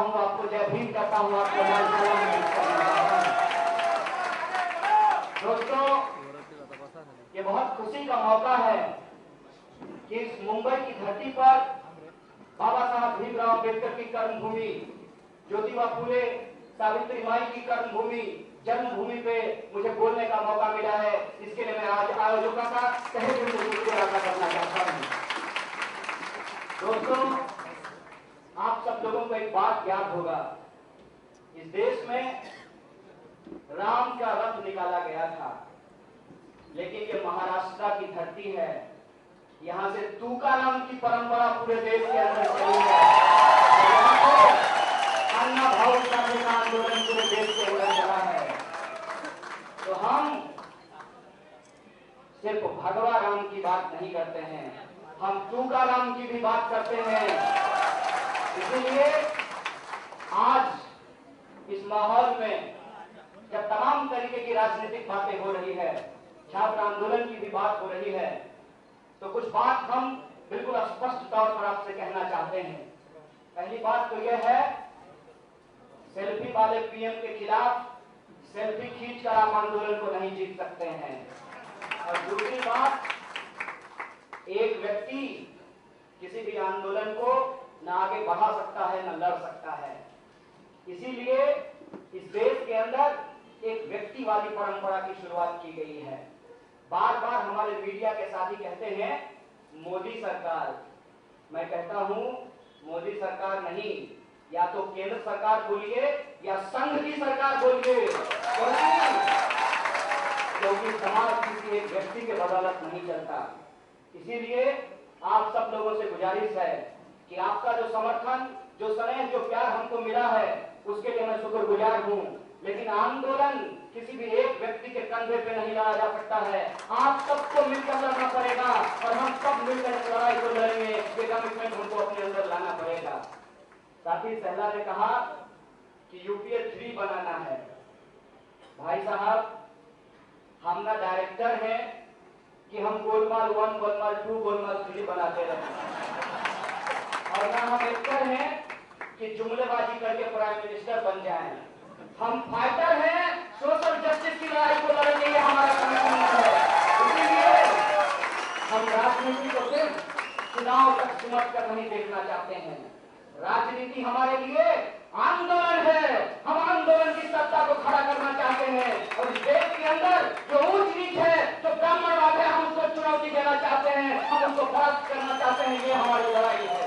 हूँ, आपको जय भीम करता हूँ, आपको लाल सलाम करता हूँ। दोस्तों, ये बहुत खुशी का मौका है कि इस मुंबई की धरती पर बाबा साहब भीमराव अम्बेडकर की कर्मभूमि, ज्योतिबा फुले, सावित्री माई की कर्मभूमि, जन्मभूमि पे मुझे बोलने का मौका मिला है। इसके लिए मैं आज आयोजकों का तहे दिल से शुक्रिया अदा करना चाहता हूँ। दोस्तों, आप सब लोगों को एक बात याद होगा, इस देश में राम का रथ निकाला गया था, लेकिन ये महाराष्ट्र की धरती है, यहाँ से तुकाराम की परंपरा पूरे देश के अंदर चली है। अन्ना भाव करने का आंदोलन पूरे देश के अंदर चला है। तो हम सिर्फ भगवा राम की बात नहीं करते हैं, हम तुकाराम की भी बात करते हैं। इसीलिए आज इस माहौल में जब तमाम तरीके की राजनीतिक बातें हो रही है, छात्र आंदोलन की भी बात हो रही है, तो कुछ बात हम बिल्कुल स्पष्ट तौर पर आपसे कहना चाहते हैं। पहली बात तो यह है, सेल्फी वाले पीएम के खिलाफ सेल्फी खींचकर आप आंदोलन को नहीं जीत सकते हैं। और दूसरी बात, एक व्यक्ति किसी भी आंदोलन को न आगे बढ़ा सकता है न लड़ सकता है। इसीलिए इस देश के अंदर एक व्यक्ति वाली परंपरा की शुरुआत की गई है। बार बार हमारे मीडिया के साथी कहते हैं मोदी सरकार, मैं कहता हूं मोदी सरकार नहीं, या तो केंद्र सरकार बोलिए या संघ की सरकार बोलिए, क्योंकि समाज किसी एक व्यक्ति के बदौलत नहीं चलता। इसीलिए आप सब लोगों से गुजारिश है कि आपका जो समर्थन, जो स्नेह, जो प्यार हमको मिला है, उसके लिए मैं शुक्रगुजार हूं। लेकिन आंदोलन किसी भी एक व्यक्ति के कंधे पे नहीं लड़ा जा सकता है, आप सबको मिलकर लड़ना पड़ेगा और हम सब मिलकर इस लड़ाई को लड़ेंगे। ये कमिटमेंट हमको अपने अंदर लाना पड़ेगा। साथी सहला ने कहा कि यूपीए 3 बनाना है। भाई साहब, हम ना डायरेक्टर हैं कि हम गोलमाल 1, गोलमाल 2, गोलमाल 3 बनाते रहे, और ना हम एक्टर हैं कि जुमलेबाजी करके प्राइम मिनिस्टर बन जाएं। हम फाइटर हैं, सोशल जस्टिस की लड़ाई को लड़ेंगे, ये हमारा कमिटमेंट है। इसीलिए हम राजनीति को सिर्फ चुनाव तक सिमट कर नहीं देखना चाहते हैं। राजनीति हमारे लिए आंदोलन है, हम आंदोलन की सत्ता को खड़ा करना चाहते हैं। और इस देश के अंदर जो ऊंच नीच है, जो ब्राह्मणवाद है, हम उसको चुनौती देना चाहते हैं, हम उसको परास्त करना चाहते हैं। ये हमारी लड़ाई है।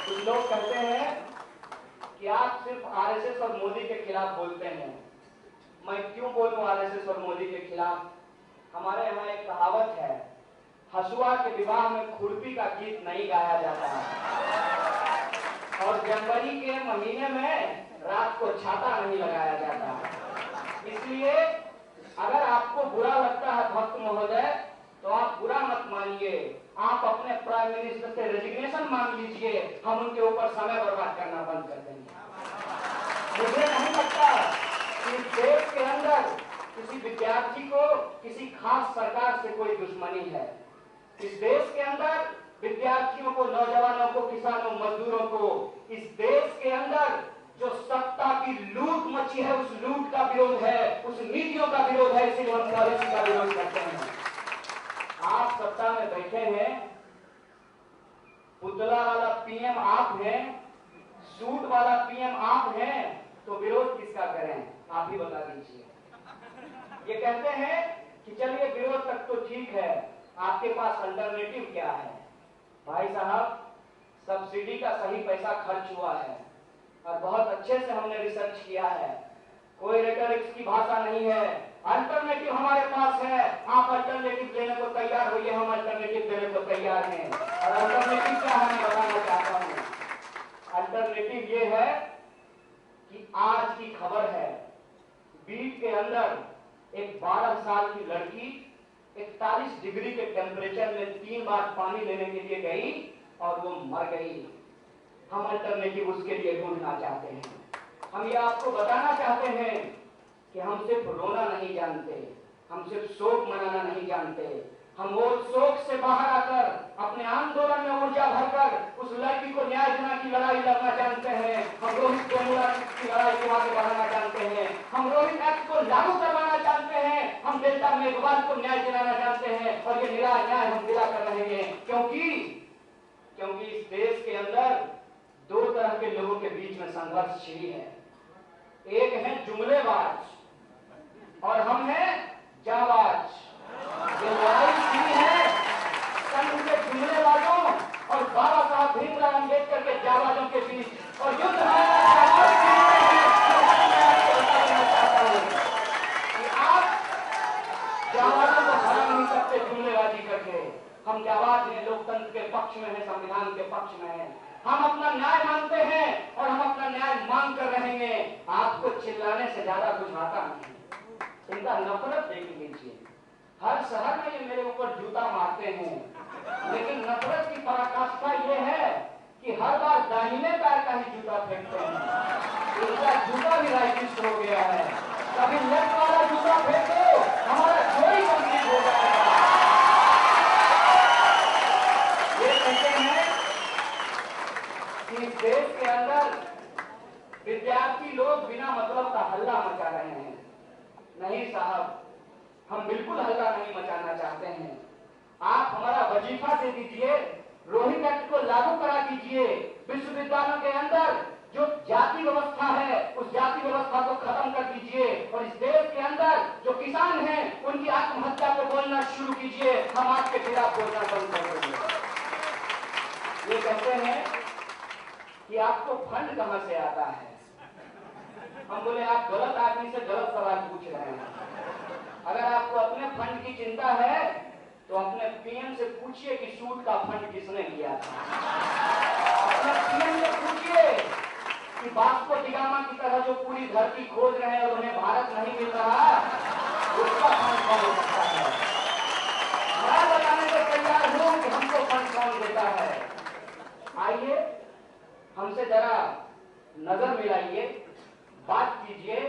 कुछ लोग कहते हैं कि आप सिर्फ आरएसएस और मोदी के खिलाफ बोलते हैं। मैं क्यों बोलूं आरएसएस और मोदी के खिलाफ? हमारे यहाँ एक कहावत है, हसुआ के विवाह में खुरपी का गीत नहीं गाया जाता और जनवरी के महीने में रात को छाता नहीं लगाया जाता। इसलिए अगर आपको बुरा लगता है भक्त महोदय, तो आप बुरा मत मानिए, आप अपने प्राइम मिनिस्टर से रेजिग्नेशन मांग लीजिए, हम उनके ऊपर समय बर्बाद करना बंद कर देंगे। मुझे नहीं लगता कि देश के अंदर किसी विद्यार्थी को किसी खास सरकार से कोई दुश्मनी है। इस देश के अंदर विद्यार्थियों को, नौजवानों को, किसानों, मजदूरों को, इस देश के अंदर जो सत्ता की लूट मची है, उस लूट का विरोध है, उस नीतियों का विरोध है। इसीलिए हम पॉलिसी का विरोध करते हैं। आप सत्ता में बैठे हैं, पुतला वाला पीएम आप हैं, सूट वाला पीएम आप हैं, तो विरोध किसका करें? आप ही बता दीजिए। ये कहते हैं कि चलिए विरोध तक तो ठीक है, आपके पास अल्टरनेटिव क्या है? भाई साहब, सब्सिडी का सही पैसा खर्च हुआ है और बहुत अच्छे से हमने रिसर्च किया है, कोई रेटरिक्स की भाषा नहीं है। अल्टरनेटिव हमारे पास है, आप अल्टरनेटिव देने को तैयार होइए, हम अल्टरनेटिव देने को तैयार हैं। और अल्टरनेटिव क्या है मैं बताना चाहता हूँ। अल्टरनेटिव ये है कि आज की खबर है, बीट के अंदर एक 12 साल की लड़की 41 डिग्री के टेम्परेचर में 3 बार पानी लेने के लिए गई और वो मर गई। हम अल्टरनेटिव उसके लिए ढूंढना चाहते हैं। हम ये आपको बताना चाहते हैं कि हम सिर्फ रोना नहीं जानते, हम सिर्फ शोक मनाना नहीं जानते, हम वो शोक से बाहर आकर अपने आंदोलन में ऊर्जा भरकर उस लड़की को न्याय देना की लड़ाई लड़ना जानते हैं। हम रोहित वेमुला की लड़ाई को आगे बढ़ाना जानते हैं। हम रोहित एक्ट को लागू करवाना जानते हैं। हम डेल्टा मेघवाल को न्याय दिलाना जानते हैं और ये निरा न्याय हम दिला कर रहेंगे, क्योंकि इस देश के अंदर दो तरह के लोगों के बीच में संघर्ष छिड़ी है। एक है जुमलेबाज और हम हैं जाबाज। ये लड़ाई छिड़ी है संघ के जुमलेबाजों और बाबा साहब भीमराव अंबेडकर के जाबाजों के बीच, और युद्ध जाबाजों को हरा नहीं सकते जुमलेबाजी करके। हम जाबाज हैं, लोकतंत्र के पक्ष में है, संविधान के पक्ष में है। हम अपना न्याय मांगते हैं और हम अपना न्याय मांग कर रहेंगे। आपको चिल्लाने से ज्यादा कुछ आता नहीं। इनका नफरत देख लीजिए, हर शहर में ये मेरे ऊपर जूता मारते हैं, लेकिन नफरत की पराकाष्ठा ये है कि हर बार दाहिने पैर का ही जूता फेंकते हैं। इनका जूता भी राइटिस्ट हो गया है। कभी लेफ्ट वाला जूता फेंको, हमारा जोड़ी कंप्लीट हो जाएगा। ये कहते हैं कि इस देश के अंदर विद्यार्थी लोग बिना मतलब का हल्ला मचा रहे हैं। नहीं साहब, हम बिल्कुल हल्ला नहीं मचाना चाहते हैं। आप हमारा वजीफा दे दीजिए, रोहित एक्ट को लागू करा दीजिए, विश्वविद्यालयों के अंदर जो जाति व्यवस्था है उस जाति व्यवस्था को खत्म कर दीजिए, और इस देश के अंदर जो किसान हैं उनकी आत्महत्या को बोलना शुरू कीजिए। हम आपके खिलाफ बोलना बंद कर देंगे। ये कहते हैं कि आपको फंड कहां से आता है। हम बोले आप गलत आदमी से गलत सवाल पूछ रहे हैं। अगर आपको अपने फंड की चिंता है तो अपने पीएम से पूछिए कि सूट का फंड किसने किया था। अपने पीएम से पूछिए कि वास्को डिगामा की तरह जो पूरी धरती खोज रहे हैं और उन्हें भारत नहीं मिल रहा, उसका फंड कौन हो सकता है। मैं बताने को तैयार हूं कि हमको फंड कौन देता है। आइए हमसे जरा नजर मिलाइए, बात कीजिए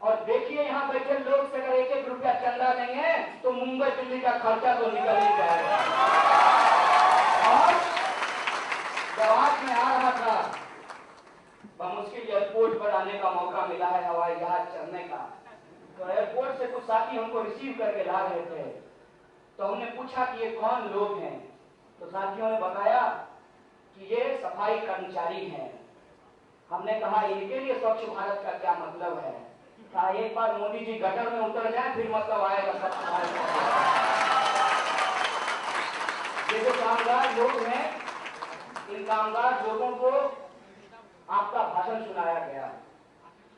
और देखिए यहाँ बैठे लोग से अगर 1-1 रुपया चंदा देंगे तो मुंबई दिल्ली का खर्चा तो निकल ही जाएगा। और जब आज मैं आ रहा था, मुश्किल एयरपोर्ट पर आने का मौका मिला है, हवाई जहाज चढ़ने का, तो एयरपोर्ट से कुछ साथी हमको रिसीव करके ला रहे थे। तो हमने पूछा कि ये कौन लोग हैं, तो साथियों ने बताया कि ये सफाई कर्मचारी हैं। हमने कहा इनके लिए स्वच्छ भारत का क्या मतलब है। कहा एक बार मोदी जी गटर में उतर जाए फिर मतलब आएगा स्वच्छ भारत। ये जो कामगार लोग हैं, इन कामगार लोगों को आपका भाषण सुनाया गया।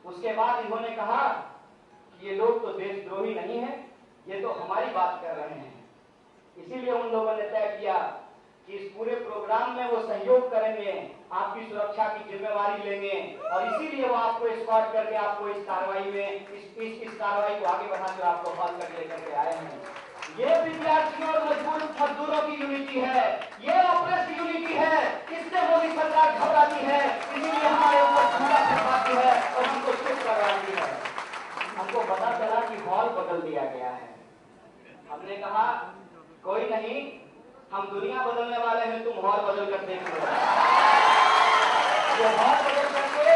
उसके बाद इन्होंने कहा कि ये लोग तो देशद्रोही नहीं है, ये तो हमारी बात कर रहे हैं। इसीलिए उन लोगों ने तय किया कि इस पूरे प्रोग्राम में वो सहयोग करेंगे, आपकी सुरक्षा की जिम्मेवारी लेंगे, और इसीलिए वो आपको एस्कॉर्ट करके आपको इस कार्रवाई में इस कार्रवाई को आगे बढ़ाकर आपको हॉल तक लेकर के आए हैं। ये विद्यार्थियों और मजदूरों की यूनिटी है, ये ऑपरेशन यूनिटी है। इससे मोदी सरकार घबराती है, इसीलिए हमारे ऊपर झूठा फैसलाती है और हमको चुप करवाती है। हमको पता चला कि हॉल बदल दिया गया है। हमने कहा कोई नहीं, हम दुनिया बदलने वाले हैं, तुम हॉल बदल कर देख लो। ये हॉल बदल करके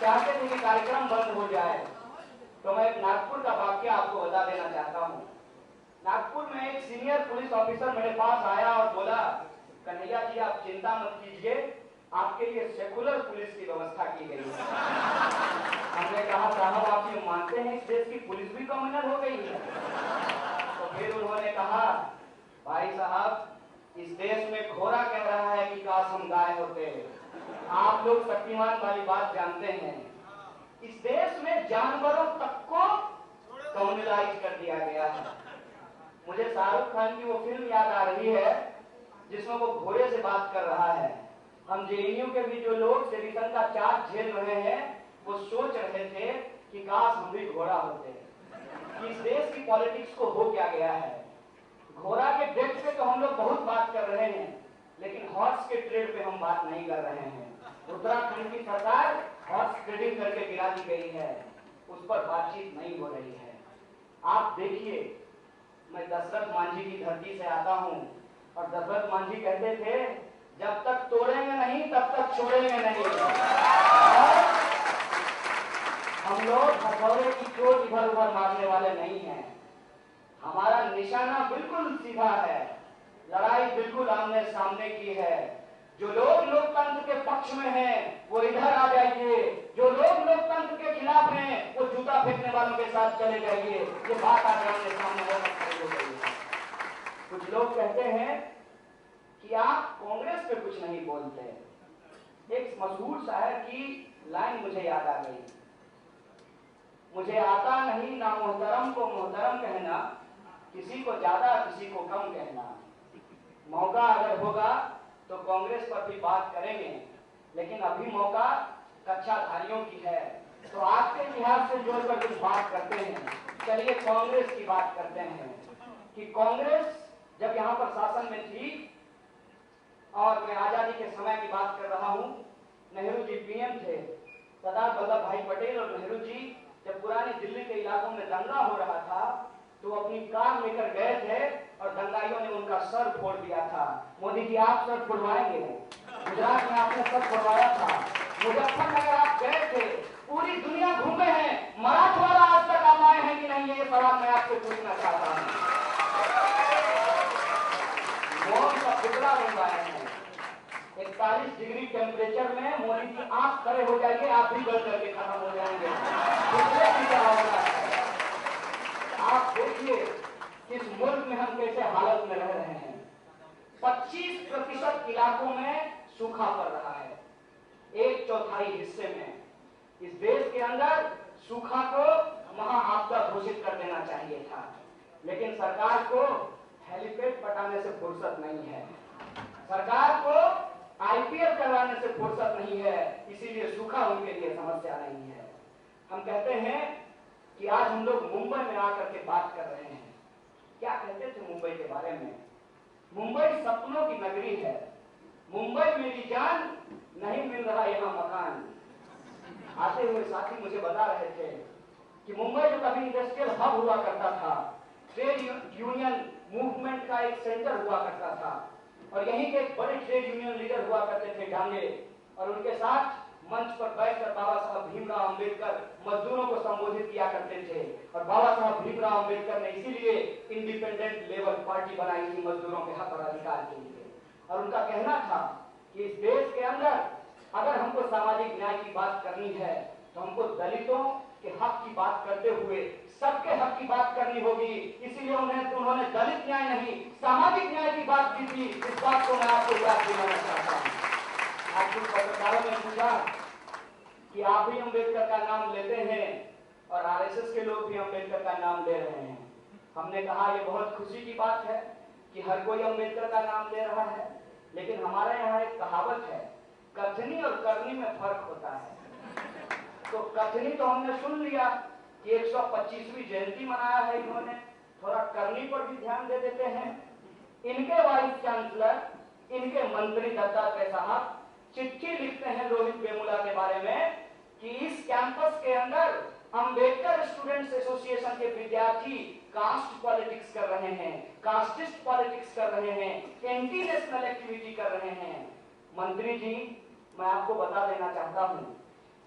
चाहते थे कि कार्यक्रम बंद हो जाए। तो मैं एक नागपुर का वाक्य आपको बता देना चाहता हूँ। नागपुर में एक सीनियर पुलिस ऑफिसर मेरे पास आया और बोला, कन्हैया जी आप चिंता मत कीजिए, आपके लिए सेकुलर पुलिस की व्यवस्था की गई है। हमने कहा साहब आप ये मानते हैं इस देश की पुलिस भी कम्युनल हो गई है। तो फिर उन्होंने कहा भाई साहब इस देश में घोड़ा कह रहा है कि काश हम गाय होते। आप लोग शक्तिमान वाली बात जानते हैं, इस देश में जानवरों तक को कम्युनलाइज कर दिया गया है। मुझे शाहरुख खान की वो फिल्म याद आ रही है जिसमें वो घोड़े से बात कर रहा है। हम जेएनयू के भी जो लोग सेडिशन का चार्ज झेल रहे हैं वो सोच रहे थे कि काश हम भी घोड़ा होते। इस देश की पॉलिटिक्स को हो क्या गया है। घोड़ा के डेथ पे तो हम लोग बहुत बात कर रहे हैं, लेकिन हॉर्स के ट्रेड पे हम बात नहीं कर रहे हैं। उत्तराखंड की सरकार हॉर्स ट्रेडिंग करके गिरा दी गई है, उस पर बातचीत नहीं हो रही है। आप देखिए मैं दशरथ मांझी की धरती से आता हूँ और दशरथ मांझी कहते थे जब तक तोड़ेंगे नहीं तब तक छोड़ेंगे नहीं। और हम लोग हथौड़े की चोट इधर उधर मारने वाले नहीं हैं। हमारा निशाना बिल्कुल सीधा है, लड़ाई बिल्कुल आमने सामने की है। जो लोग लोकतंत्र के पक्ष में हैं वो इधर आ जाइए, जो लोग लोकतंत्र के खिलाफ हैं वो जूता फेंकने वालों के साथ चले जाइए। ये बात आज आमने सामने हो गई है। कुछ लोग कहते हैं कि आप कांग्रेस पे कुछ नहीं बोलते। एक मशहूर शायर की लाइन मुझे याद आ गई, मुझे आता नहीं ना मोहतरम को मोहतरम कहना, किसी को ज्यादा किसी को कम कहना। मौका अगर होगा तो कांग्रेस पर भी बात करेंगे, लेकिन अभी मौका कक्षाधारियों की है। तो आज के इतिहास से जोड़कर कुछ बात करते हैं। चलिए कांग्रेस की बात करते हैं कि कांग्रेस जब यहाँ पर शासन में थी, और मैं आजादी के समय की बात कर रहा हूँ, नेहरू जी पीएम थे, सरदार वल्लभ भाई पटेल और नेहरू जी जब पुरानी दिल्ली के इलाकों में दंगा हो रहा था तो अपनी कार लेकर गए थे और दंगाइयों ने उनका सर फोड़ दिया था। मोदी जी आप सर फोड़वाएंगे? गुजरात में आपने सर फोड़वाया था, मुजफ्फरनगर आप गए थे, पूरी दुनिया घूमे हैं, मराठवाड़ा आज तक आप आए हैं कि नहीं, ये सवाल मैं आपसे पूछना चाहता हूँ। मौन का पुतला बनवाए हैं। 41 डिग्री टेम्परेचर में मोदी जी आप खड़े हो जाइए, आप भी गल करके खत्म हो जाएंगे। आप देखिए इस मुल्क में हम कैसे हालत में रह रहे हैं। 25% इलाकों में सूखा पड़ रहा है, 1/4 हिस्से में। इस देश के अंदर सूखा को महाआपदा घोषित कर देना चाहिए था, लेकिन सरकार को हेलीपैड पटाने से फुर्सत नहीं है, सरकार को आईपीएल करवाने से फुर्सत नहीं है, इसीलिए सूखा उनके लिए समस्या नहीं है। हम कहते हैं कि आज हम लोग मुंबई में आकर के बात कर रहे हैं। क्या कहते थे मुंबई के बारे में? मुंबई सपनों की नगरी है, मुंबई मेरी जान, नहीं मिल रहा यहाँ मकान। आते हुए साथी मुझे बता रहे थे कि मुंबई जो कभी इंडस्ट्रियल हब हुआ करता था, ट्रेड यूनियन मूवमेंट का एक सेंटर हुआ करता था, और यहीं के एक बड़े ट्रेड यूनियन लीडर हुआ करते थे डांगे, और उनके साथ मंच पर बैठकर बाबा साहब भीमराव अंबेडकर मजदूरों को संबोधित किया करते थे। और बाबा साहब भीमराव अंबेडकर ने इसीलिए इंडिपेंडेंट लेबर पार्टी बनाई थी मजदूरों के हक और अधिकार के लिए। और उनका कहना था कि इस देश के अंदर अगर हमको सामाजिक न्याय की बात करनी है तो हमको दलितों के हक की बात करते हुए सबके हक की बात करनी होगी। इसीलिए उन्होंने दलित न्याय नहीं, सामाजिक न्याय की बात की थी। इस बात को मैं आपको याद दिलाना चाहता हूँ। आज कुछ पत्रकारों ने पूछा कि आप भी अम्बेडकर का नाम लेते हैं और आरएसएस के लोग भी अम्बेडकर का नाम ले रहे हैं। हमने कहा ये बहुत खुशी की बात है कि हर कोई अम्बेडकर का नाम ले रहा है, लेकिन हमारे यहाँ एक कहावत है, कथनी और करनी में फर्क होता है। तो कथनी तो हमने सुन लिया कि 125वीं जयंती मनाया है इन्होंने, थोड़ा करनी पर भी ध्यान दे देते हैं। इनके वाइस चांसलर, इनके मंत्री दत्तात्रेय साहब चिट्ठी लिखते हैं रोहित वेमुला के बारे में कि इस कैंपस के अंदर अंबेडकर स्टूडेंट्स एसोसिएशन के विद्यार्थी कास्ट पॉलिटिक्स कर रहे हैं, कास्टिस्ट पॉलिटिक्स कर रहे हैं, एंटी नेशनल एक्टिविटी कर रहे हैं। मंत्री जी, मैं आपको बता देना चाहता हूं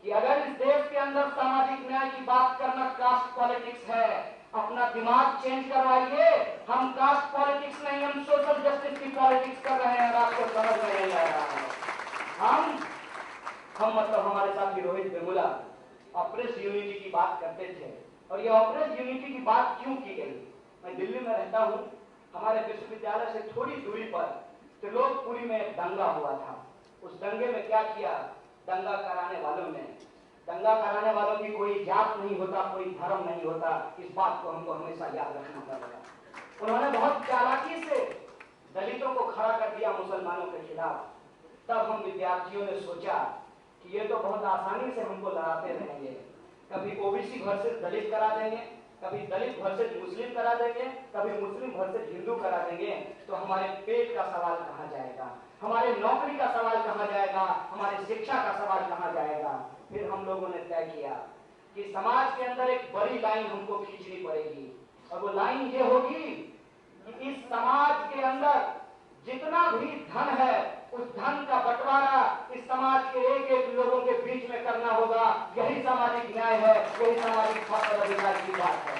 कि अगर इस देश के अंदर सामाजिक न्याय की बात करना कास्ट पॉलिटिक्स है, अपना दिमाग चेंज करवाइए। हम कास्ट पॉलिटिक्स नहीं, हम सोशल जस्टिस की पॉलिटिक्स कर रहे हैं, आपको समझ में नहीं आ रहा है। हम मतलब हमारे साथी रोहित वेमुला ऑपरेस यूनिटी की बात करते थे, और ये ऑपरेस यूनिटी की बात क्यों की गई? मैं दिल्ली में रहता हूँ, हमारे विश्वविद्यालय से थोड़ी दूरी पर त्रिलोकपुरी में एक दंगा हुआ था। उस दंगे में क्या किया दंगा कराने वालों ने? दंगा कराने वालों की कोई जात नहीं होता, कोई धर्म नहीं होता, इस बात को हमको हमेशा याद रखना पड़ेगा। उन्होंने बहुत चालाकी से दलितों को खड़ा कर दिया मुसलमानों के खिलाफ। तब हम विद्यार्थियों ने सोचा कि ये तो बहुत आसानी से हमको लड़ाते रहेंगे, कभी ओबीसी वर्सेस दलित करा देंगे, कभी दलित वर्सेस मुस्लिम करा देंगे, कभी मुस्लिम वर्सेस हिंदू करा देंगे, तो हमारे पेट का सवाल कहाँ जाएगा, हमारे नौकरी का सवाल कहाँ जाएगा, हमारे शिक्षा का सवाल कहाँ जाएगा। फिर हम लोगों ने तय किया कि समाज के अंदर एक बड़ी लाइन हमको खींचनी पड़ेगी, और वो लाइन ये होगी कि इस समाज के अंदर जितना भी धन है उस धन का बंटवारा इस समाज के एक एक लोगों के बीच में करना होगा। यही सामाजिक न्याय है, यही सामाजिक हक और अधिकार की बात है।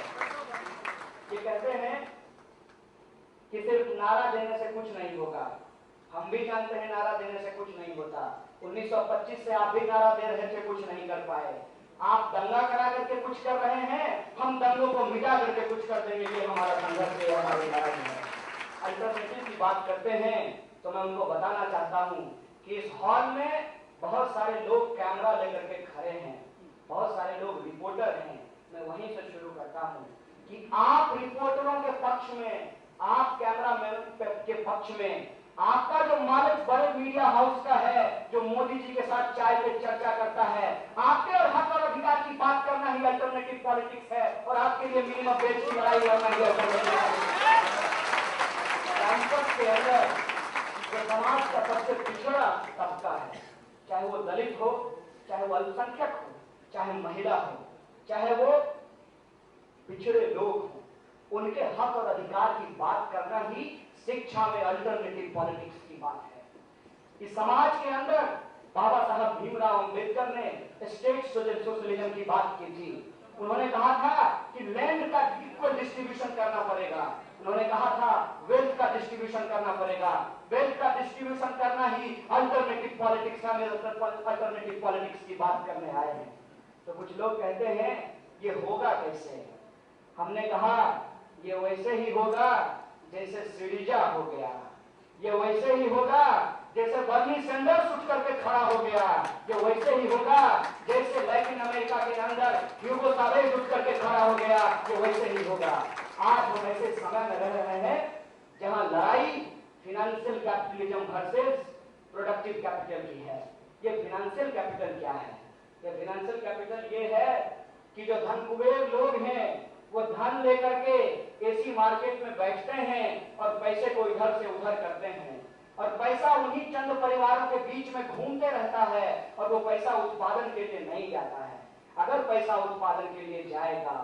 ये कहते हैं कि सिर्फ नारा देने से कुछ नहीं होगा। हम भी जानते हैं नारा देने से कुछ नहीं होता। 1925 से आप भी नारा दे रहे थे, कुछ नहीं कर पाए। आप दंगा करा करके कुछ कर रहे हैं, हम दंगों को मिटा करके कुछ कर देंगे। ये हमारा संघर्ष है, हमारी लड़ाई है। अल्टरनेटिव की बात करते हैं तो मैं उनको बताना चाहता हूं कि इस हॉल में बहुत सारे लोग कैमरा लेकर के खड़े हैं, बहुत सारे लोग रिपोर्टर हैं। मैं वहीं से शुरू करता हूं कि आप रिपोर्टरों के पक्ष में, आप कैमरामैन के पक्ष में, आपका जो मालिक बड़े मीडिया हाउस का है, जो मोदी जी के साथ चाय पे चर्चा करता है, आपके और हक और अधिकार की बात करना ही अल्टरनेटिव पॉलिटिक्स है और आपके लिए मिनिमम वेज की लड़ाई लड़ना ही अल्टरनेटिव कैंपस के अंदर जो समाज का सबसे पिछड़ा तबका है, चाहे वो दलित हो, चाहे वो अल्पसंख्यक हो, चाहे महिला हो, चाहे वो पिछड़े लोग हो, उनके हक और अधिकार की बात करना ही शिक्षा में अल्टरनेटिव पॉलिटिक्स की बात है। इस समाज के अंदर बाबा साहब भीमराव अंबेडकर ने स्टेट सोशलिज्म की बात की थी। उन्होंने कहा था कि लैंड का इक्वल डिस्ट्रीब्यूशन करना पड़ेगा। उन्होंने कहा था वेल्थ का डिस्ट्रीब्यूशन करना पड़ेगा। वेल्थ का डिस्ट्रीब्यूशन करना ही अल्टरनेटिव पॉलिटिक्स है। अल्टरनेटिव पॉलिटिक्स की बात करने आए हैं। तो कुछ लोग कहते हैं ये होगा कैसे? हमने कहा ये वैसे ही होगा जैसे सिरीजा हो गया, ये वैसे ही होगा जैसे बर्नी सैंडर्स उठ करके खड़ा हो गया, ये वैसे ही होगा जैसे लैटिन अमेरिका के अंदर ह्यूगो चावेज उठ करके खड़ा हो गया, ये वैसे ही होगा। आज हम ऐसे समय में रह रहे हैं जहां लड़ाई financial capitalism versus productive capital की है। ये फिनेंशियल कैपिटल क्या है? ये फिनेंशियल कैपिटल ये है कि जो धन कुबेर लोग हैं वो धन लेकर के एसी मार्केट में बैठते हैं और पैसे को इधर से उधर करते हैं और पैसा उन्हीं चंद परिवारों के बीच में घूमते रहता है और वो पैसा उत्पादन के लिए नहीं जाता है। अगर पैसा उत्पादन के लिए जाएगा,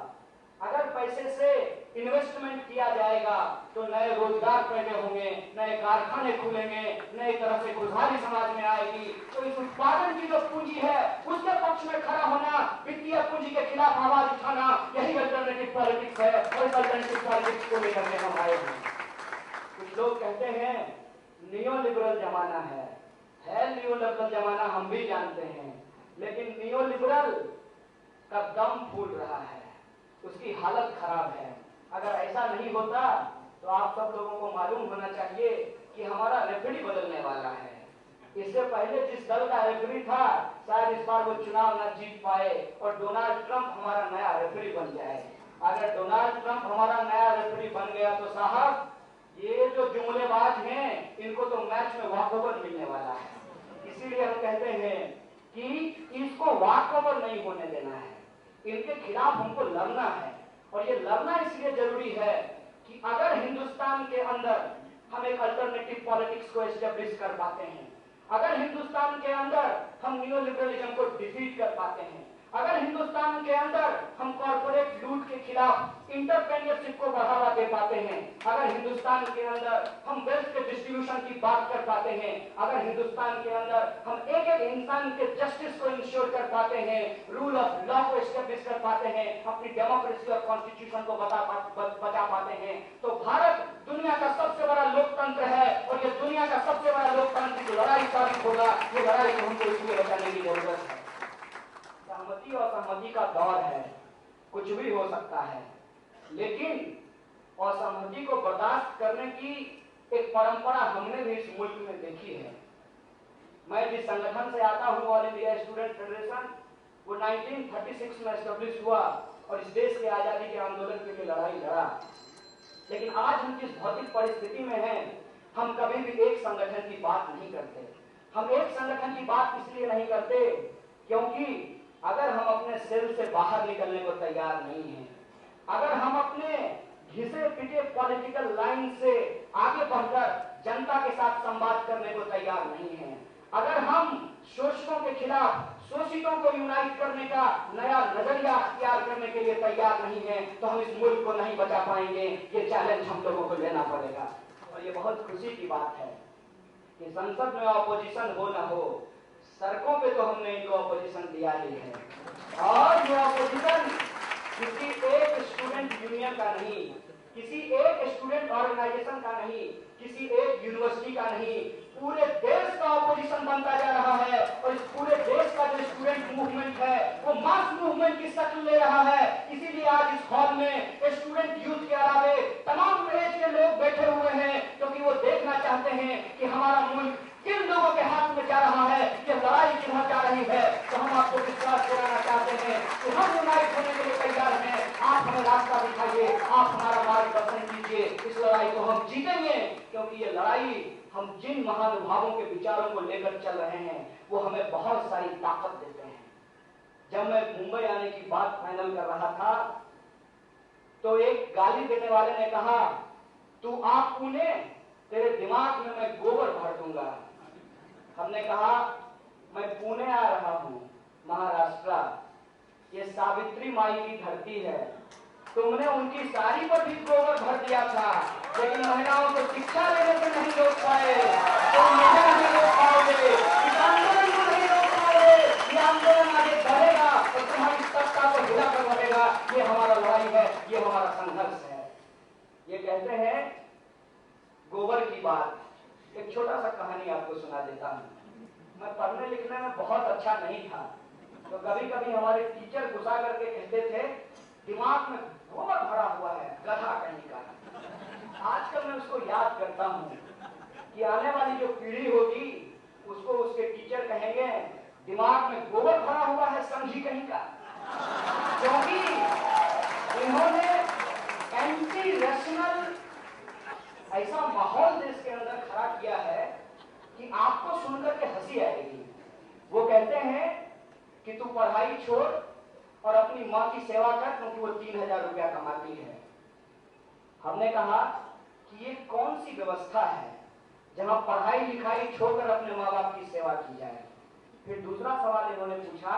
अगर पैसे से इन्वेस्टमेंट किया जाएगा तो नए रोजगार पैदा होंगे, नए कारखाने खुलेंगे, नई तरह से खुशहाली समाज में आएगी। तो इस उत्पादन की जो पूंजी है उसके पक्ष में खड़ा होना, वित्तीय पूंजी के खिलाफ आवाज उठाना, यही अल्टरनेटिव पॉलिटिक्स है और इस अल्टरनेटिव पॉलिटिक्स को लेकर के हम आए हैं। कुछ लोग कहते हैं नियो लिबरल जमाना है नियो लिबरल जमाना, हम भी जानते हैं, लेकिन नियो लिबरल का दम फूल रहा है, उसकी हालत खराब है। अगर ऐसा नहीं होता तो आप सब लोगों को मालूम होना चाहिए कि हमारा रेफरी बदलने वाला है। इससे पहले जिस दल का रेफरी था शायद इस बार वो चुनाव न जीत पाए और डोनाल्ड ट्रंप हमारा नया रेफरी बन जाए। अगर डोनाल्ड ट्रंप हमारा नया रेफरी बन गया तो साहब ये जो जुमलेबाज हैं इनको तो मैच में वॉकओवर मिलने वाला है। इसीलिए हम कहते हैं कि इसको वॉकओवर नहीं होने देना है, इनके खिलाफ हमको लड़ना है। और ये लड़ना इसलिए जरूरी है कि अगर हिंदुस्तान के अंदर हम एक अल्टरनेटिव पॉलिटिक्स को एस्टेब्लिश कर पाते हैं, अगर हिंदुस्तान के अंदर हम न्यू लिबरलिज्म को डिफीट कर पाते हैं, अगर हिंदुस्तान के अंदर हम कॉर्पोरेट लूट के खिलाफ इंटरप्रेन्योरशिप को बढ़ावा दे पाते हैं, अगर हिंदुस्तान के अंदर हम वेल्थ के डिस्ट्रीब्यूशन की बात कर पाते हैं, अगर हिंदुस्तान के अंदर हम एक एक इंसान के जस्टिस को इंश्योर कर पाते हैं, रूल ऑफ लॉ को एस्टेब्लिश कर पाते हैं, अपनी डेमोक्रेसी और कॉन्स्टिट्यूशन को बचा पाते हैं, तो भारत दुनिया का सबसे बड़ा लोकतंत्र है और ये दुनिया का सबसे बड़ा लोकतांत्रिक लड़ाई साबित होगा। ये लड़ाई को हमको इसलिए बचाने की जरूरत है। सहमति और सहमति का दौर है, कुछ भी हो सकता है, लेकिन असहमति को बर्दाश्त करने की एक परंपरा हमने भी इस मुल्क में देखी है। मैं जिस संगठन से आता हूं, ऑल इंडिया स्टूडेंट फेडरेशन, वो 1936 में एस्टेब्लिश हुआ और इस देश के आजादी के आंदोलन के लिए लड़ाई लड़ा। लेकिन आज हम जिस भौतिक परिस्थिति में हैं, हम कभी भी एक संगठन की बात नहीं करते। हम एक संगठन की बात इसलिए नहीं करते क्योंकि अगर हम अपने सेल से बाहर निकलने को तैयार नहीं हैं, अगर हम अपने घिसे पिटे पॉलिटिकल लाइन से आगे बढ़कर जनता के साथ संवाद करने को तैयार नहीं हैं, अगर हम शोषकों के खिलाफ शोषितों को यूनाइट करने का नया नजरिया अख्तियार करने के के लिए तैयार नहीं है तो हम इस मुल्क को नहीं बचा पाएंगे। ये चैलेंज हम लोगों को लेना पड़ेगा। और ये बहुत खुशी की बात है कि संसद में ऑपोजिशन हो ना हो, सड़कों पे तो हमने इनको ऑपोजिशन दिया ही है। और ये ऑपोजिशन किसी एक स्टूडेंट यूनियन का नहीं, किसी एक स्टूडेंट ऑर्गेनाइजेशन का नहीं, किसी एक यूनिवर्सिटी का नहीं, पूरे देश का ऑपोजिशन बनता जा रहा है। और इस पूरे देश का जो स्टूडेंट मूवमेंट है वो मास मूवमेंट की शक्ल ले रहा है। इसीलिए आज इस हॉल में स्टूडेंट यूथ के अलावे तमाम एज के लोग बैठे हुए हैं, क्योंकि वो देखना चाहते हैं कि हमारा मुल्क किन लोगों के हाथ में जा रहा है, ये लड़ाई किधर जा रही है। तो हम आपको विश्वास दिलाना चाहते हैं कि हम यूनाइट होने के लिए तैयार हैं। आप हमें रास्ता दिखाइए, आप हमारा मार्गदर्शन कीजिए, इस लड़ाई को हम जीतेंगे। क्योंकि ये लड़ाई हम जिन महानुभावों के विचारों को लेकर चल रहे हैं वो हमें बहुत सारी ताकत देते हैं। जब मैं मुंबई आने की बात फाइनल कर रहा था तो एक गाली देने वाले ने कहा, तू आप पुणे, तेरे दिमाग में मैं गोबर भर दूंगा। हमने कहा, मैं पुणे आ रहा हूं, महाराष्ट्र, ये सावित्री माई की धरती है। तुमने उनकी साड़ी पर भी गोबर भर दिया था, लेकिन महिलाओं को शिक्षा लेने से नहीं रोक पाए। तो मुझे नहीं रोक पाओगे, इस आंदोलन को नहीं रोक पाओगे। ये आंदोलन आगे बढ़ेगा और तुम्हारी सत्ता को हिला कर बढ़ेगा। ये हमारा लड़ाई है, ये हमारा संघर्ष है। ये कहते हैं गोबर की बात। एक छोटा सा कहानी आपको सुना देता हूँ। मैं पढ़ने लिखने में बहुत अच्छा नहीं था, तो कभी कभी हमारे टीचर गुस्सा करके कहते थे, दिमाग में गोबर भरा हुआ है, गधा कहीं का। आजकल मैं उसको याद करता हूँ कि आने वाली जो पीढ़ी होगी उसको उसके टीचर कहेंगे, दिमाग में गोबर भरा हुआ है, समझी कहीं का। क्योंकि इन्होंने एंटी रैशनल ऐसा माहौल देश के अंदर खड़ा किया है कि आपको सुनकर के हंसी आएगी। वो कहते हैं कि तू पढ़ाई छोड़ और अपनी माँ की सेवा कर, क्योंकि वो 3000 रुपया कमाती है। हमने कहा कि ये कौन सी व्यवस्था है जहां पढ़ाई लिखाई छोड़कर अपने माँ बाप की सेवा की जाए। फिर दूसरा सवाल इन्होंने पूछा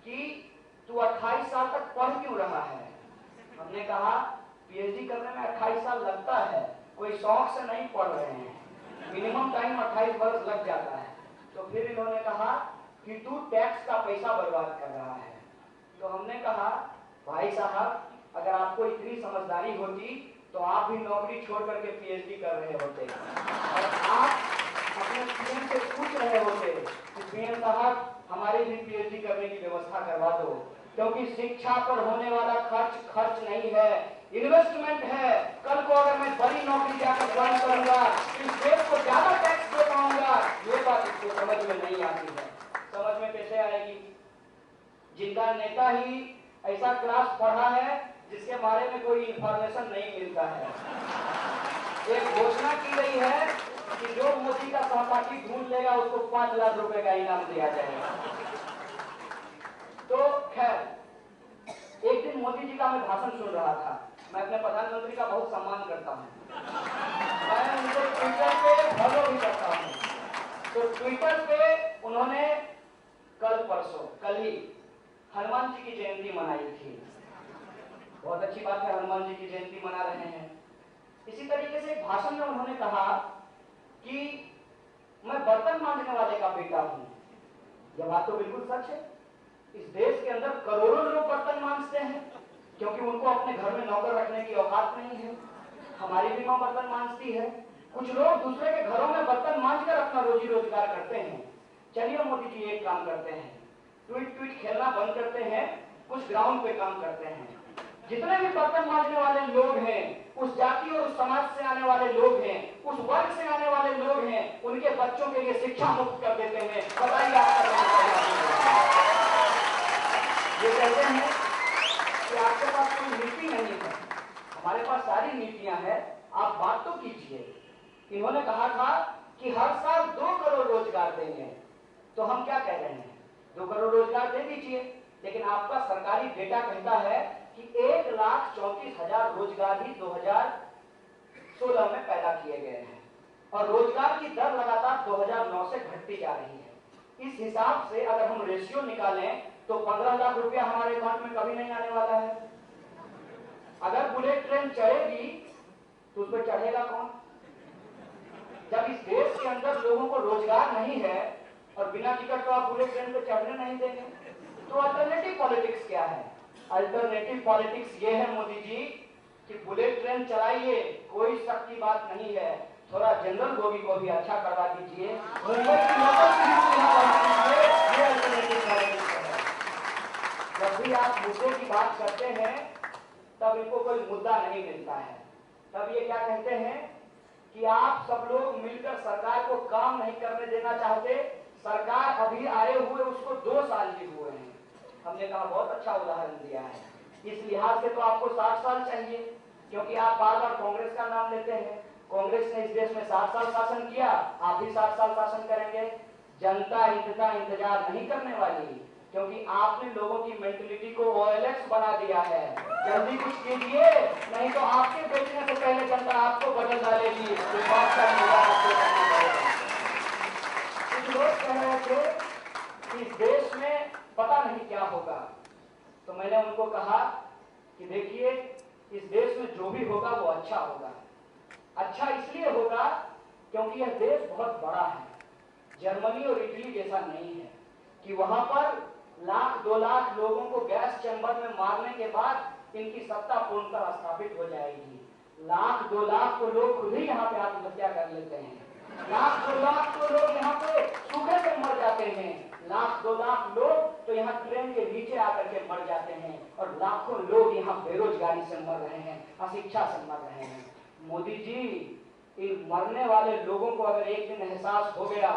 कि तू 28 साल तक पढ़ क्यों रहा है। हमने कहा पीएचडी करने में 28 साल लगता है, कोई शौक से नहीं पढ़ रहे हैं, मिनिमम टाइम 28 वर्ष लग जाता है। तो फिर इन्होंने कहा कि तू टैक्स का पैसा बर्बाद कर रहा है। तो हमने कहा भाई साहब, अगर आपको इतनी समझदारी होती तो आप भी नौकरी छोड़ करके पीएचडी कर रहे होते और आप अपने पीएम से पूछ रहे होते कि पीएम साहब हमारी भी पीएचडी करने की व्यवस्था करवा दो। क्योंकि शिक्षा पर होने वाला खर्च नहीं है, इन्वेस्टमेंट है। कल को अगर मैं बड़ी नौकरी जाकर ज्वाइन करूंगा, इस देश को ज्यादा टैक्स दे पाऊंगा। ये बात इसको समझ में नहीं आती है। समझ में कैसे आएगी? जिनका नेता ही ऐसा क्लास पढ़ा है जिसके बारे में कोई इंफॉर्मेशन नहीं मिलता है। एक घोषणा की गई है कि जो मोदी का सहपाठी ढूंढ लेगा उसको 5 लाख रुपए का इनाम दिया जाएगा। तो खैर, एक दिन मोदी जी का मैं भाषण सुन रहा था। मैं अपने प्रधानमंत्री का बहुत सम्मान करता हूँ, मैं उनको ट्विटर पे फॉलो भी करता हूँ। तो ट्विटर पे उन्होंने कल ही हनुमान जी की जयंती मनाई थी। बहुत अच्छी बात है, हनुमान जी की जयंती मना रहे हैं। इसी तरीके से एक भाषण में उन्होंने कहा कि मैं बर्तन मांजने वाले का बेटा हूं। यह बात तो बिल्कुल सच है। इस देश के अंदर करोड़ों लोग बर्तन मांजते हैं, क्योंकि उनको अपने घर में नौकर रखने की औकात नहीं है। हमारी भी मां बर्तन मांजती है। कुछ लोग दूसरे के घरों में बर्तन मांजकर अपना रोजी रोजगार करते हैं। चलिए मोदी जी एक काम करते हैं, ट्वीट खेलना बंद करते हैं, कुछ ग्राउंड पे काम करते हैं। जितने भी बर्तन मांजने वाले लोग हैं, उस जाति और उस समाज से आने वाले लोग हैं, उस वर्ग से आने वाले लोग हैं, उनके बच्चों के लिए शिक्षा मुक्त कर देते हैं। बताइए आप ये कहते हैं कि आपके पास कोई नीति नहीं है। हमारे पास सारी नीतियां हैं, आप बात तो कीजिए। इन्होंने कहा था कि हर साल 2 करोड़ रोजगार देंगे। तो हम क्या कह रहे हैं, 2 करोड़ रोजगार दे दीजिए, लेकिन आपका सरकारी डेटा कहता है कि 1,34,000 रोजगार ही 2016 में पैदा किए गए हैं और रोजगार की दर लगातार 2009 से घटती जा रही है। इस हिसाब से अगर हम रेशियो निकालें तो 15 लाख रुपया हमारे अकाउंट में कभी नहीं आने वाला है। अगर बुलेट ट्रेन चलेगी तो उस पर चढ़ेगा कौन? जब इस देश के अंदर लोगों को रोजगार नहीं है और बिना टिकट तो आप बुलेट ट्रेन पे चढ़ने नहीं देंगे, तो अल्टरनेटिव पॉलिटिक्स क्या है? अल्टरनेटिव पॉलिटिक्स ये है मोदी जी कि बुलेट ट्रेन चलाइए, कोई शक की बात नहीं है, थोड़ा जनरल बोगी को भी अच्छा करवा दीजिए, मुंबई की लोगों की भी सुविधा बढ़ा दीजिए, ये अल्टरनेटिव पॉलिटिक्स है। जब भी आप मुद्दे की बात करते हैं तब इनको कोई मुद्दा नहीं मिलता है, तब ये क्या कहते हैं कि आप सब लोग मिलकर सरकार को काम नहीं करने देना चाहते। सरकार अभी आए हुए उसको 2 साल ही हुए हैं। हमने कहा बहुत अच्छा उदाहरण दिया है, इस लिहाज से तो आपको 60 साल चाहिए, क्योंकि आप बार बार कांग्रेस का नाम लेते हैं। कांग्रेस ने इस देश में 60 साल शासन किया, आप भी 60 साल शासन करेंगे। जनता इतना इंतजार नहीं करने वाली, क्योंकि आपने लोगों की मेंटलिटी को OLX बना दिया है। जल्दी कुछ कीजिए, नहीं तो आपके बेचने से पहले जनता आपको बदल डालेगी। इस बात का इंतजार आपको करना पड़ेगा। कुछ लोग कह रहे थे कि इस देश में पता नहीं क्या होगा, तो मैंने उनको कहा कि देखिए, इस देश में जो भी होगा वो अच्छा होगा। अच्छा इसलिए होगा क्योंकि यह देश बहुत बड़ा है, जर्मनी और इटली जैसा नहीं है कि वहां पर लाख 2 लाख लोगों को गैस चैम्बर में मारने के बाद इनकी सत्ता पूर्णतः स्थापित हो जाएगी। लाख 2 लाख तो लोग खुद ही यहाँ पे आत्महत्या कर लेते हैं, लाख 2 लाख तो लोग यहाँ पे सूखे से मर जाते हैं, लाख 2 लाख लोग तो यहाँ ट्रेन के नीचे आकर के मर जाते हैं, और लाखों लोग यहाँ बेरोजगारी से मर रहे हैं, अशिक्षा से मर रहे हैं। मोदी जी, इन मरने वाले लोगों को अगर एक दिन एहसास हो गया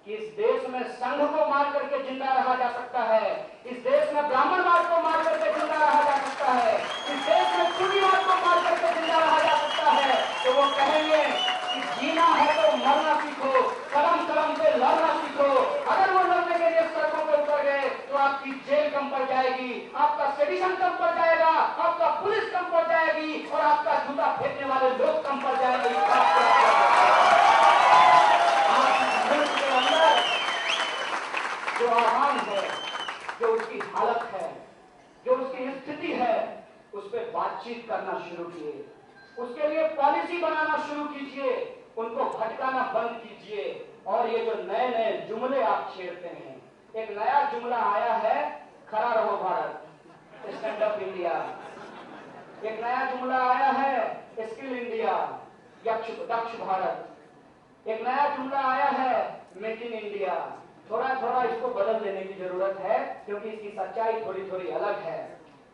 कि इस देश में संघ को मार करके जिंदा रहा जा सकता है, इस देश में ब्राह्मणवाद को मार करके जिंदा रहा जा सकता है, इस देश में सुन्नीवाद को मार करके जिंदा रहा जा सकता है, तो वो कहेंगे कि जीना है तो मरना सीखो, कदम कदम पे लड़ना सीखो। अगर वो लड़ने के लिए सड़कों पर उतर गए तो आपकी जेल कम पड़ जाएगी, आपका सेडिशन कम पड़ जाएगा, आपका पुलिस कम पड़ जाएगी, और आपका जूता फेंकने वाले लोग कम पड़ जाएंगे। जो आह्वान है, जो उसकी हालत है, जो उसकी स्थिति है, उस पर बातचीत करना शुरू कीजिए, उसके लिए पॉलिसी बनाना शुरू कीजिए, उनको भटकाना बंद कीजिए। और ये जो नए नए जुमले आप छेड़ते हैं, एक नया जुमला आया है, खड़ा रहो भारत, स्टैंड अप इंडिया। एक नया जुमला आया है, स्किल इंडिया, दक्ष भारत। एक नया जुमला आया है, मेक इन इंडिया। थोड़ा थोड़ा इसको बदल देने की जरूरत है, क्योंकि इसकी सच्चाई थोड़ी थोड़ी अलग है।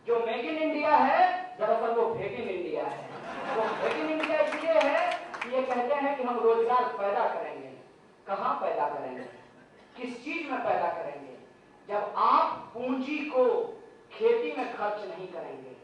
जो मेक इन इंडिया है, दरअसल वो फेक इन इंडिया है। वो फेक इन इंडिया इसलिए है कि ये कहते हैं कि हम रोजगार पैदा करेंगे। कहां पैदा करेंगे, किस चीज में पैदा करेंगे? जब आप पूंजी को खेती में खर्च नहीं करेंगे,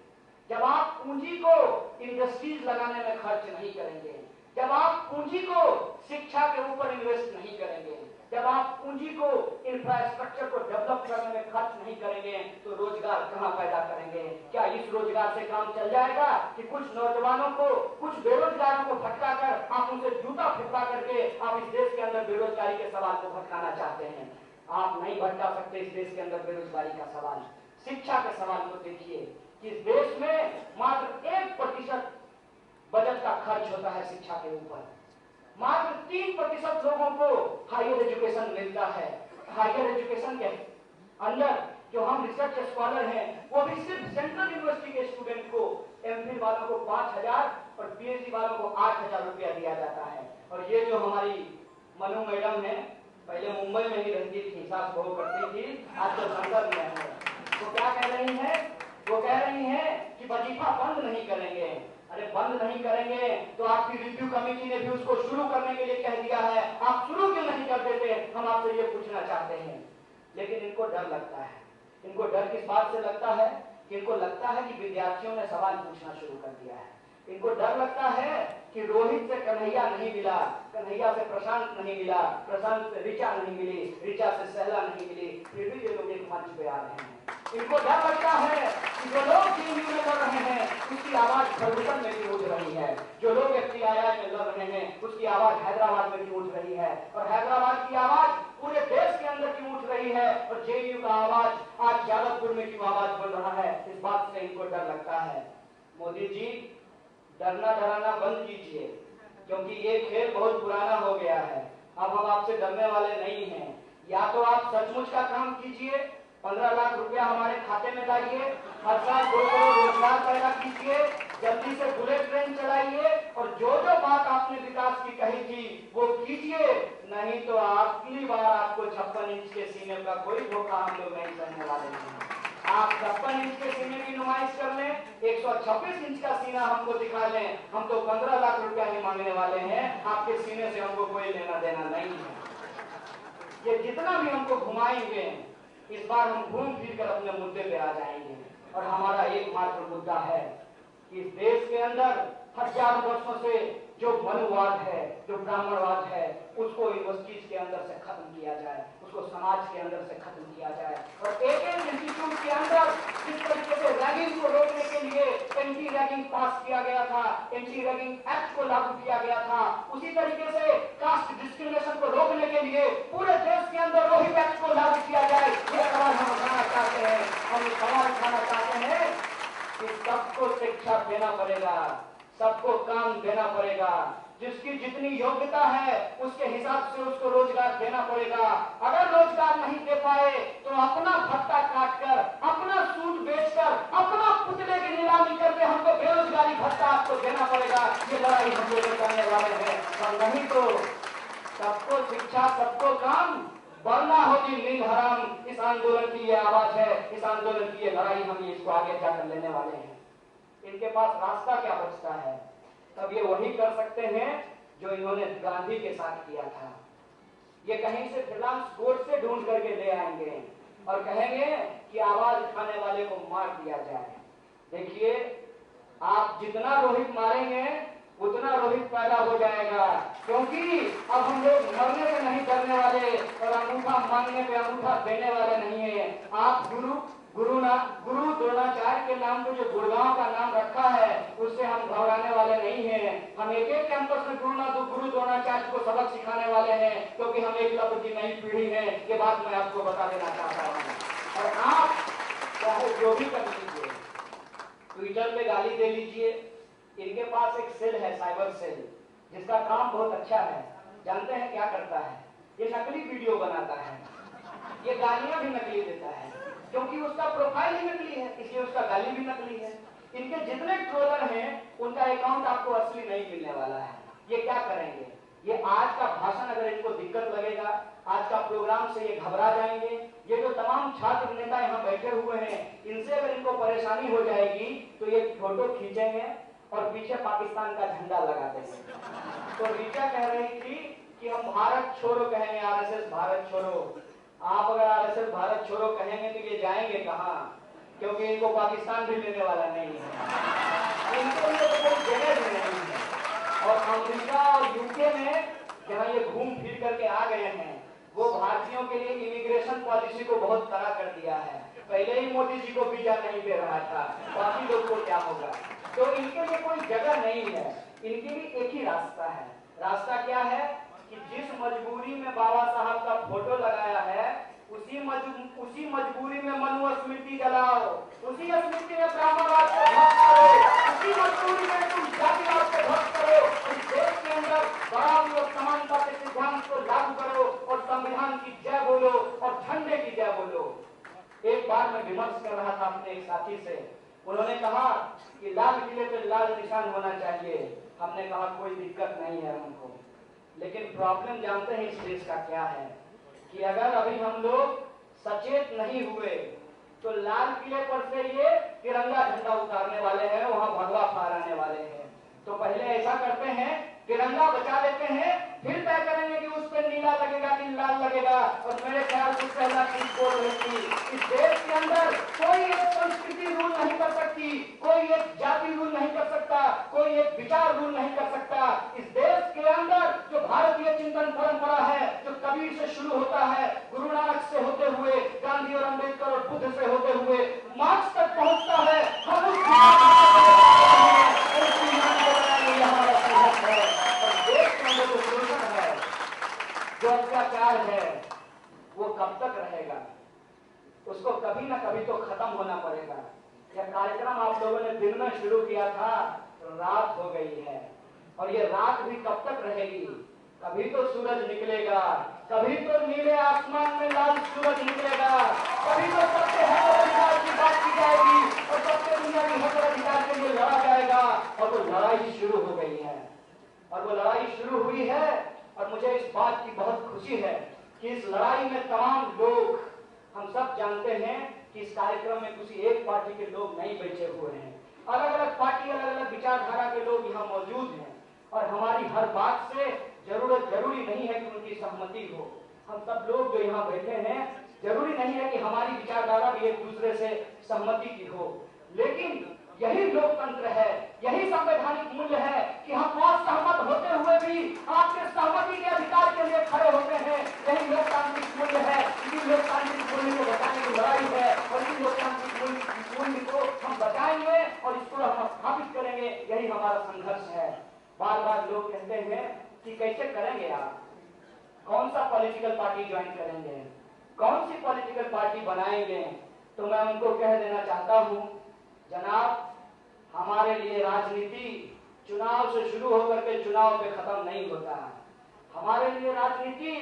जब आप पूंजी को इंडस्ट्रीज लगाने में खर्च नहीं करेंगे, जब आप पूंजी को शिक्षा के ऊपर इन्वेस्ट नहीं करेंगे, जब आप पूंजी को इंफ्रास्ट्रक्चर को डेवलप करने में खर्च नहीं करेंगे, तो रोजगार कहां पैदा करेंगे? क्या इस रोजगार से काम चल जाएगा कि कुछ नौजवानों को, कुछ बेरोजगारों को भटका कर आप उनसे जूता फिरका करके आप इस देश के अंदर बेरोजगारी के सवाल को भटकाना चाहते हैं? आप नहीं भटका सकते इस देश के अंदर बेरोजगारी का सवाल। शिक्षा के सवाल को देखिए कि इस देश में मात्र 1% बजट का खर्च होता है शिक्षा के ऊपर। मात्र 3% लोगों को हायर एजुकेशन मिलता है। हायर एजुकेशन के अंदर जो हम रिसर्च स्कॉलर हैं, वो भी सिर्फ सेंट्रल यूनिवर्सिटी के स्टूडेंट को, एमफिल वालों को 5,000 और पीएचडी वालों को 8,000 रुपया दिया जाता है। और ये जो हमारी मनु मैडम है, पहले मुंबई में ही रहती थी, सास बहू करती थी, आज तो संसद में है। वो क्या कह रही है? वो कह रही है कि वजीफा बंद नहीं करेंगे। अरे बंद नहीं करेंगे तो आपकी रिव्यू कमेटी ने भी उसको शुरू करने के लिए कह दिया है, आप शुरू क्यों नहीं कर देते? हम आपसे ये पूछना चाहते हैं। लेकिन इनको डर लगता है। इनको डर किस बात से लगता है? कि इनको लगता है कि विद्यार्थियों ने सवाल पूछना शुरू कर दिया है। इनको डर लगता है कि रोहित से कन्हैया नहीं मिला, कन्हैया से प्रशांत नहीं मिला, प्रशांत से ऋचा नहीं मिली, ऋचा से सहला नहीं मिली, फिर भी ये लोग एक मंच पे आ रहे हैं। इनको डर लगता है कि जो लोग जेएनयू में लड़ रहे हैं उसकी आवाज फर्गुसन में क्यों उठ रही है, जो लोग एफटीआई में लड़ रहे हैं उसकी आवाज हैदराबाद में क्यों उठ रही है, और हैदराबाद की आवाज पूरे देश के अंदर क्यों उठ रही है, और जेएनयू का आवाज आज ज्यादा इनको डर लगता है। मोदी जी, डरना डराना बंद कीजिए, क्योंकि ये खेल बहुत पुराना हो गया है। अब हम आपसे डरने वाले नहीं हैं। या तो आप सचमुच का काम कीजिए, 15 लाख रुपया हमारे खाते में लाइए, हर साल 2 करोड़ रोजगार पैदा कीजिए, जल्दी से बुलेट ट्रेन चलाइए, और जो जो बात आपने विकास की कही थी वो कीजिए। नहीं तो अगली बार आपको 56 इंच के सीने का कोई धोखा हम लोग नहीं सहने वाले हैं। आप 56 इंच के सीने की नुमाइश कर लें, 126 इंच का सीना हमको दिखा लें, हम तो 15 लाख रुपया ही मांगने वाले हैं। आपके सीने से हमको कोई लेना देना नहीं है। ये जितना भी हमको घुमाएंगे, इस बार हम घूम फिर कर अपने मुद्दे पे आ जाएंगे। और हमारा एकमात्र मुद्दा है कि इस देश के अंदर हजारों वर्षों से जो मनुवाद है, जो ब्राह्मणवाद है, उसको यूनिवर्सिटीज के अंदर से खत्म किया जाए, उसको समाज के अंदर से खत्म किया जाए। और एक इंस्टीट्यूट के अंदर जिस तरीके से रैगिंग को रोकने के लिए एंटी रैगिंग पास किया गया था, एंटी रैगिंग एक्ट को लागू किया गया था, उसी तरीके से कास्ट डिस्क्रिमिनेशन को रोकने के लिए पूरे देश के अंदर रोहित एक्ट को लागू किया जाए। ये सवाल हम उठाना चाहते हैं। हम ये सवाल उठाना चाहते हैं कि सबको शिक्षा देना पड़ेगा, सबको काम देना पड़ेगा, जिसकी जितनी योग्यता है उसके हिसाब से उसको रोजगार देना पड़ेगा। अगर रोजगार नहीं दे पाए तो अपना भत्ता काटकर, अपना सूट बेचकर, अपना पुतले की नीलामी करके हमको बेरोजगारी भत्ता आपको देना पड़ेगा। ये लड़ाई हम लोग करने वाले हैं। और नहीं तो सबको शिक्षा, सबको काम, वरना होगी नींद हराम। इस आंदोलन की ये आवाज है, इस आंदोलन की ये लड़ाई, हम इसको आगे जाकर लेने वाले हैं। इनके पास रास्ता क्या बचता है? तब ये वही कर सकते हैं जो इन्होंने गांधी के साथ किया था। ये कहीं से फिलांस कोर्ट से ढूंढ करके ले आएंगे और कहेंगे कि आवाज उठाने वाले को मार दिया जाए। देखिए, आप जितना रोहित मारेंगे उतना रोहित पैदा हो जाएगा, क्योंकि अब हम लोग मरने से नहीं डरने वाले और अंगूठा मांगने पे अंगूठा देने वाले नहीं है। आप गुरु द्रोणाचार्य के नाम पे जो गुड़गांव का नाम रखा है, उससे हम घबराने वाले नहीं हैं। हम एक एक कैंपस में गुरु द्रोणाचार्य को सबक सिखाने वाले हैं, क्योंकि हम एकलव्य की नई पीढ़ी है। ये बात मैं आपको बता देना चाहता हूँ। और आप चाहे जो भी कर लीजिए, ट्विटर पे गाली दे लीजिए, इनके पास एक सेल है, साइबर सेल, जिसका काम बहुत अच्छा है। जानते हैं क्या करता है? ये नकली वीडियो बनाता है, ये गालियां भी नकली देता है, क्योंकि उसका प्रोफाइल ही नकली है, इसलिए उसका गाली भी नकली है। इनके जितने ट्रोलर हैं, उनका अकाउंट आपको असली नहीं मिलने वाला है। ये क्या करेंगे? ये आज का भाषण अगर इनको दिक्कत लगेगा, आज का प्रोग्राम से ये घबरा जाएंगे। ये जो तमाम छात्र नेता यहाँ बैठे हुए हैं, इनसे अगर इनको परेशानी हो जाएगी तो ये फोटो खींचेंगे और पीछे पाकिस्तान का झंडा लगा देंगे। तो रीचा कह रही थी कि हम भारत छोड़ो कहेंगे, आरएसएस भारत छोड़ो। आप अगर आरएसएस भारत छोड़ो कहेंगे तो ये जाएंगे कहाँ? क्योंकि इनको पाकिस्तान भी लेने वाला नहीं है, इनको तो कोई जगह भी नहीं है। और अमेरिका और यूके में जहाँ ये घूम फिर करके आ गए हैं, वो भारतीयों के लिए इमिग्रेशन पॉलिसी को बहुत कड़ा कर दिया है। पहले ही मोदी जी को वीजा नहीं दे रहा था, बाकी लोग को क्या होगा? तो इनके लिए कोई जगह नहीं है। इनके लिए एक ही रास्ता है। रास्ता क्या है कि जिस मजबूरी में बाबा साहब का फोटो लगाया है, उसी मजबूरी में मनुस्मृति जलाओ, उसी स्मृति में ब्राह्मणवाद को ध्वस्त करो, उसी मजबूरी में तुम जातिवाद को ध्वस्त करो। इस देश के अंदर बराबरी और समानता के सिद्धांत को लागू करो और संविधान की जय बोलो और झंडे की जय बोलो। एक बार मैं विमर्श कर रहा था अपने एक साथी से, उन्होंने कहा कि लाल किले पे लाल निशान होना चाहिए। हमने कहा कोई दिक्कत नहीं है हमको, लेकिन प्रॉब्लम जानते हैं इस देश का क्या है कि अगर अभी हम लोग सचेत नहीं हुए तो लाल किले पर से ये तिरंगा झंडा उतारने वाले हैं, वहां भगवा फहराने वाले हैं। तो पहले ऐसा करते हैं, तिरंगा बचा लेते हैं, फिर तय करेंगे कि उस पर नीला लगेगा कि लाल लगेगा। और मेरे ख्याल से पहला चीज बोल रही थी, इस देश के अंदर कोई एक संस्कृति रूल नहीं कर सकती, कोई एक जाति रूल नहीं कर सकता, कोई एक विचार रूल नहीं कर सकता। इस देश के अंदर जो भारतीय चिंतन परंपरा है, जो कबीर से शुरू होता है, गुरु नानक से होते हुए, गांधी और अम्बेडकर और बुद्ध से होते हुए मार्क्स तक पहुंचता है, हम उस जो अत्याचार है वो कब तक रहेगा? उसको कभी ना कभी तो खत्म होना पड़ेगा। यह कार्यक्रम आप लोगों ने दिन में शुरू किया था, रात हो गई है। और ये रात भी कब तक रहेगी? कभी तो सूरज निकलेगा, कभी तो नीले आसमान में लाल सूरज निकलेगा, कभी तो सबके हक अधिकार की बात की जाएगी और सबके दुनिया की हक अधिकार के लिए लड़ा जाएगा। और वो लड़ाई शुरू हो गई है, और वो लड़ाई शुरू हुई है। और मुझे इस बात की बहुत खुशी है कि इस लड़ाई में तमाम लोग, हम सब जानते हैं कि इस कार्यक्रम में किसी एक पार्टी के लोग नहीं बैठे हुए हैं, अलग अलग पार्टी, अलग अलग विचारधारा के लोग यहाँ मौजूद हैं। और हमारी हर बात से जरूरी नहीं है कि उनकी सहमति हो। हम सब लोग जो यहाँ बैठे हैं, जरूरी नहीं है कि हमारी विचारधारा भी एक दूसरे से सहमति की हो, लेकिन यही लोकतंत्र है, यही संवैधानिक मूल्य है कि हम असहमत होते हुए भी आपके सहमति के अधिकार के लिए खड़े होते हैं। यही लोकतांत्रिक मूल्य है, इसी लोकतांत्रिक मूल्य को बचाने की लड़ाई है, और इसी लोकतांत्रिक मूल्य को हम बचाएंगे और इसको हम स्थापित करेंगे। यही हमारा संघर्ष है। बार बार लोग कहते हैं कि कैसे करेंगे आप, कौन सा पॉलिटिकल पार्टी ज्वाइन करेंगे, कौन सी पॉलिटिकल पार्टी बनाएंगे? तो मैं उनको कह देना चाहता हूं, जनाब, हमारे लिए राजनीति चुनाव से शुरू होकर के चुनाव पे खत्म नहीं होता। हमारे लिए राजनीति